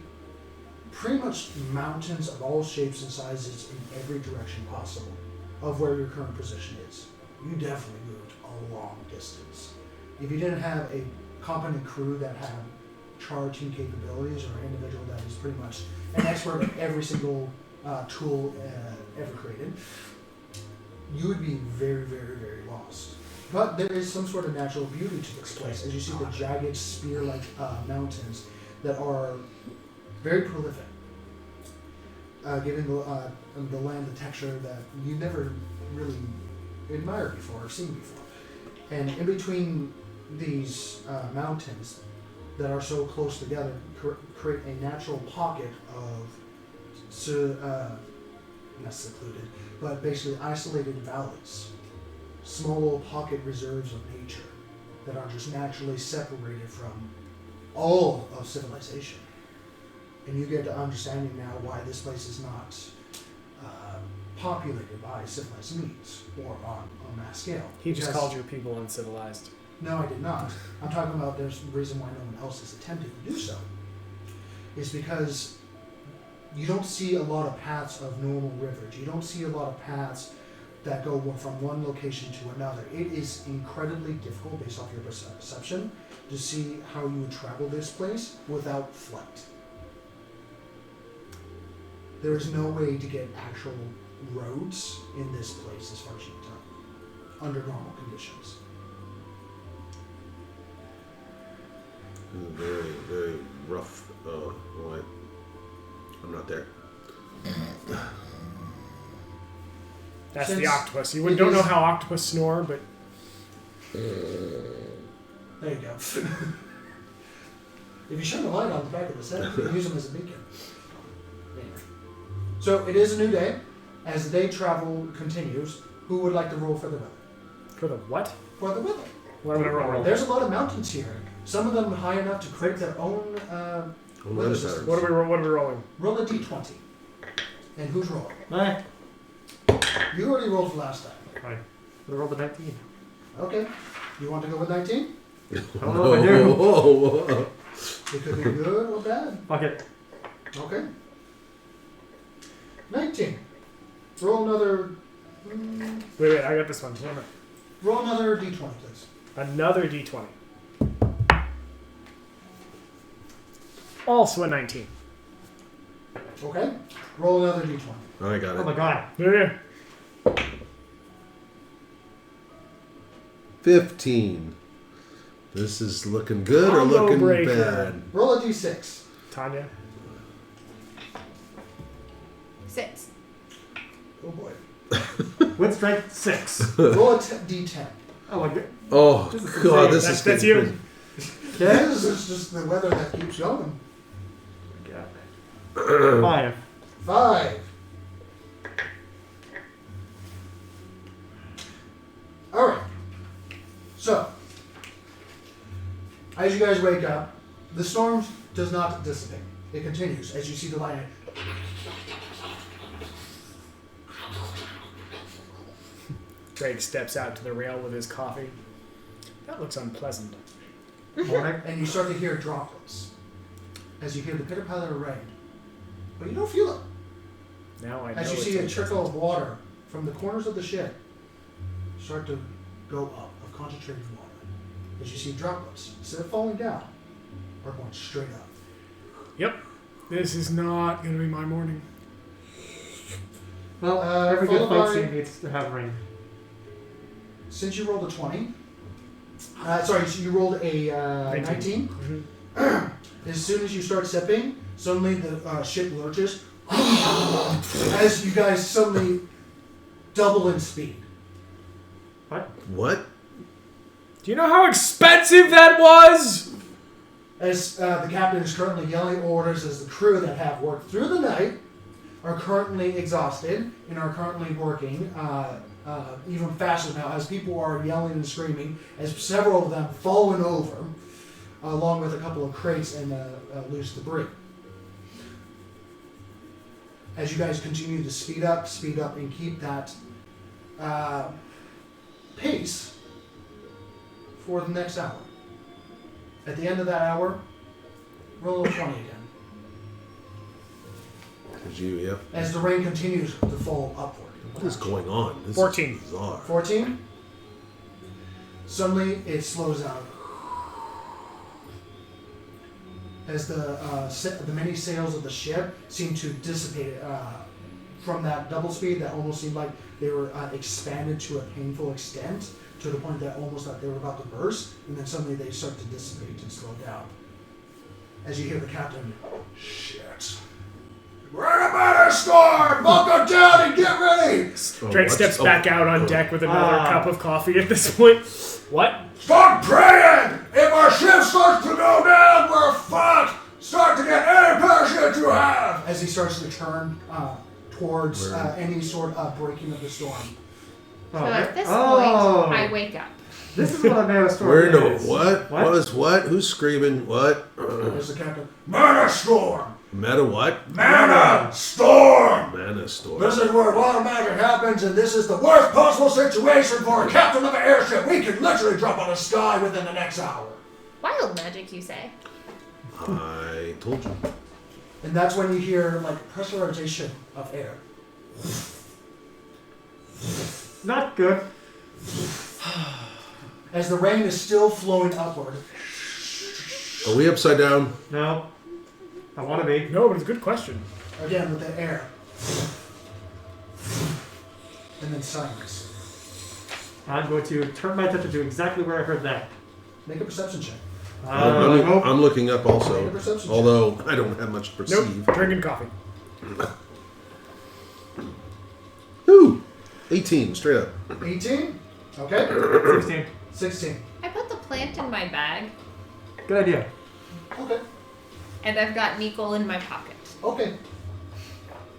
pretty much mountains of all shapes and sizes in every direction possible of where your current position is. You definitely moved a long distance. If you didn't have a competent crew that had charge team capabilities or an individual that is pretty much an expert at every single tool ever created, you would be very, very, very lost. But there is some sort of natural beauty to this place as you see the jagged spear-like mountains that are very prolific, giving the land the texture that you never really admired before or seen before. And in between these mountains that are so close together create a natural pocket of not secluded, but basically isolated valleys, small little pocket reserves of nature that are just naturally separated from all of civilization. And you get to understanding now why this place is not populated by civilized means or on a mass scale. He just Because- called your people uncivilized. No, I did not. I'm talking about there's a reason why no one else has attempted to do so. Is because you don't see a lot of paths of normal rivers. You don't see a lot of paths that go from one location to another. It is incredibly difficult, based off your perception, to see how you would travel this place without flight. There is no way to get actual roads in this place as far as you can tell, under normal conditions. Very, very rough. Oh, boy. I'm not there. That's Since the octopus. You it don't know is- how octopus snore, but There you go. If you shine the light on the back of the set, you can use them as a beacon. Anyway. So it is a new day. As the day travel continues, who would like to roll for the weather? For the what? For the weather. What am I rolling? There's a lot of mountains here. Some of them high enough to create their own weather systems. What are we rolling? Roll a d20. And who's rolling? Bye. You already rolled last time. Right. We rolled a 19. Okay. You want to go with 19? I don't know if I do. Whoa. It could be good or bad. Fuck it. Okay. 19. Roll another. Wait, I got this one. Damn it. Roll another d20, please. Another d20. Also a 19. Okay. Roll another d20. I got Oh my it. god. Yeah. 15. This is looking good or Combo looking breaker. bad? Roll a d6. Tanya. 6. Oh boy. With strength 6. Roll a d10. Oh my god. Oh This is god, insane. this is That's getting you. Okay. This is just the weather that keeps going. God. 5. 5. Alright. So, as you guys wake up, the storm does not dissipate. It continues as you see the lightning. Drake steps out to the rail with his coffee. That looks unpleasant. Morning. And you start to hear droplets as you hear the pitter patter of rain. But you don't feel it. Now I know As you it's see a unpleasant. trickle of water from the corners of the ship start to go up, of concentrated water. As you see droplets, instead of falling down, are going straight up. Yep. This is not going to be my morning. Well, every good followed fight by- scene needs to have rain. Since you rolled a 20, so you rolled a 19. Mhm. As soon as you start sipping, suddenly the ship lurches as you guys suddenly double in speed. What? Do you know how expensive that was? As the captain is currently yelling orders as the crew that have worked through the night are currently exhausted and are currently working even faster now as people are yelling and screaming as several of them fallen over along with a couple of crates and loose debris. As you guys continue to speed up and keep that pace for the next hour. At the end of that hour, roll a 20 again. Did you? Yep. As the rain continues to fall upward. What is going on? This 14. is bizarre. 14. Suddenly, it slows down. As the many sails of the ship seem to dissipate from that double speed that almost seemed like they were expanded to a painful extent to the point that almost like they were about to burst, and then suddenly they start to dissipate and slow down. As you hear the captain, shit. We're about a storm! Buckle down and get ready! Oh, Drake what? steps Oh, back out on deck with another cup of coffee at this point. What? Start praying! If our ship starts to go down, we're fucked! Start to get any parachute you have! As he starts to turn towards any sort of breaking of the storm. So at this point, I wake up. This is what a man of storm Where no is. what? What was what? Who's screaming? What? There's the captain. Mana storm! Meta what? Mana storm! Mana storm. This is where a lot of magic happens, and this is the worst possible situation for a captain of an airship. We could literally drop out of the sky within the next hour. Wild magic, you say? I told you. And that's when you hear like pressurization of air. Not good. As the rain is still flowing upward. Are we upside down? No. I want to be. No, but it's a good question. Again with the air. And then silence. I'm going to turn my attention to exactly where I heard that. Make a perception check. I'm looking up Make a also. perception check. Although I don't have much to perceive. Nope. Drinking coffee. Ooh, 18 straight up. 18? Okay. 16. 16. I put the plant in my bag, Good idea. Okay. and I've got Nicole in my pocket. Okay.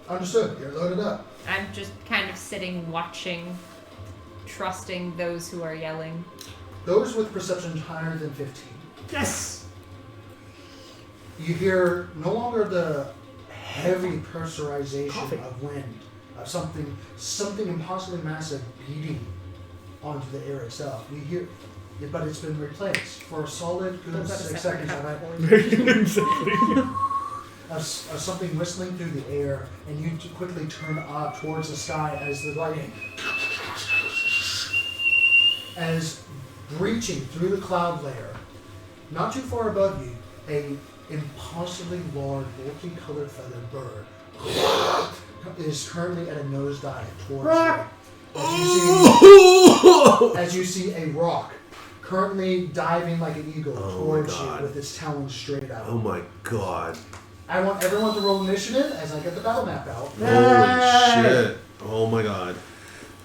Understood. You're loaded up. I'm just kind of sitting, watching, trusting those who are yelling. Those with perception higher than 15. Yes! You hear no longer the heavy pressurization Coffee. of wind, of something impossibly massive beating onto the air itself. You hear, but it's been replaced for a solid good Those are the 6 separate seconds cup. of something whistling through the air, and you quickly turn up towards the sky as the lightning, as breaching through the cloud layer, not too far above you, a impossibly large, multicolored feathered bird is currently at a nosedive towards you. As you see a rock currently diving like an eagle towards you with its talons straight out. Oh my god. I want everyone to roll initiative as I get the battle map out. Holy shit. Oh my god.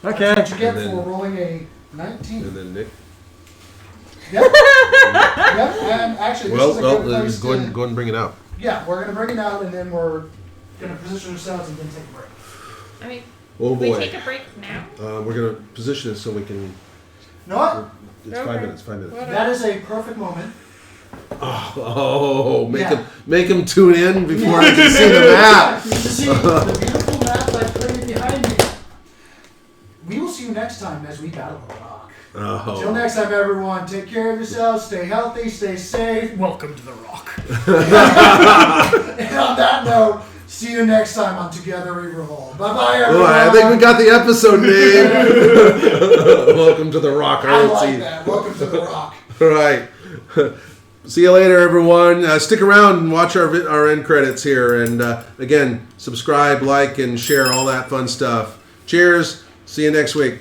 Okay. That's what you get And then- for rolling a 19. And then Nick. Yep. Yep. And actually, this is a good place go ahead to... and bring it up. Yeah, we're going to bring it out, and then we're going to position ourselves and then take a break. I mean, Oh we boy. take a break now? We're going to position it so we can. You know what? It's Okay. 5 minutes. 5 minutes. Whatever. That is a perfect moment. Oh, Yeah. make him tune in before I can see the map. To see the beautiful map I've created behind me. We will see you next time as we battle the rock. Until Oh. next time, everyone, take care of yourselves, stay healthy, stay safe. Welcome to the Rock. And on that note, see you next time on Together We Roll. Bye-bye, Oh, everyone. I think we got the episode name. Welcome to the Rock. I Let's like see. that. Welcome to the Rock. All right. See you later, everyone. Stick around and watch our end credits here. And again, subscribe, like, and share all that fun stuff. Cheers. See you next week.